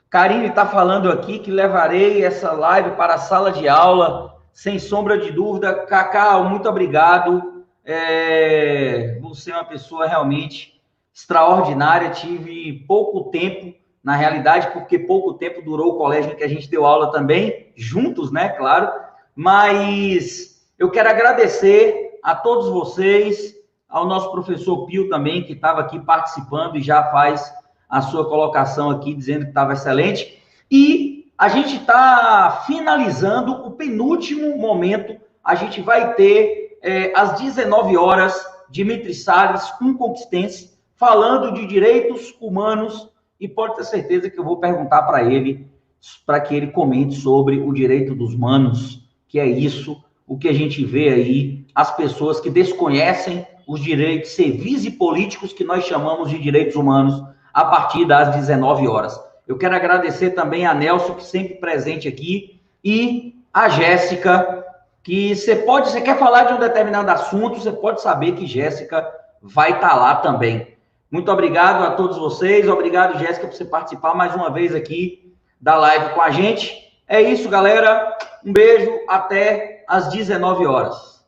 Karine está falando aqui que levarei essa live para a sala de aula, sem sombra de dúvida. Cacau, muito obrigado. Você é uma pessoa realmente extraordinária. Tive pouco tempo, na realidade, porque pouco tempo durou o colégio em que a gente deu aula também, juntos, né, claro. Mas eu quero agradecer a todos vocês, ao nosso professor Pio também, que estava aqui participando e já faz a sua colocação aqui, dizendo que estava excelente. E a gente está finalizando o penúltimo momento. A gente vai ter, às 19 horas, Dimitri Salles, um conquistense, falando de direitos humanos, e pode ter certeza que eu vou perguntar para ele, para que ele comente sobre o direito dos humanos, que é isso, o que a gente vê aí, as pessoas que desconhecem os direitos civis e políticos que nós chamamos de direitos humanos a partir das 19 horas. Eu quero agradecer também a Nelson, que sempre presente aqui, e a Jéssica, que você quer falar de um determinado assunto, você pode saber que Jéssica vai estar lá também. Muito obrigado a todos vocês, obrigado, Jéssica, por você participar mais uma vez aqui da live com a gente. É isso, galera. Um beijo, até às 19 horas.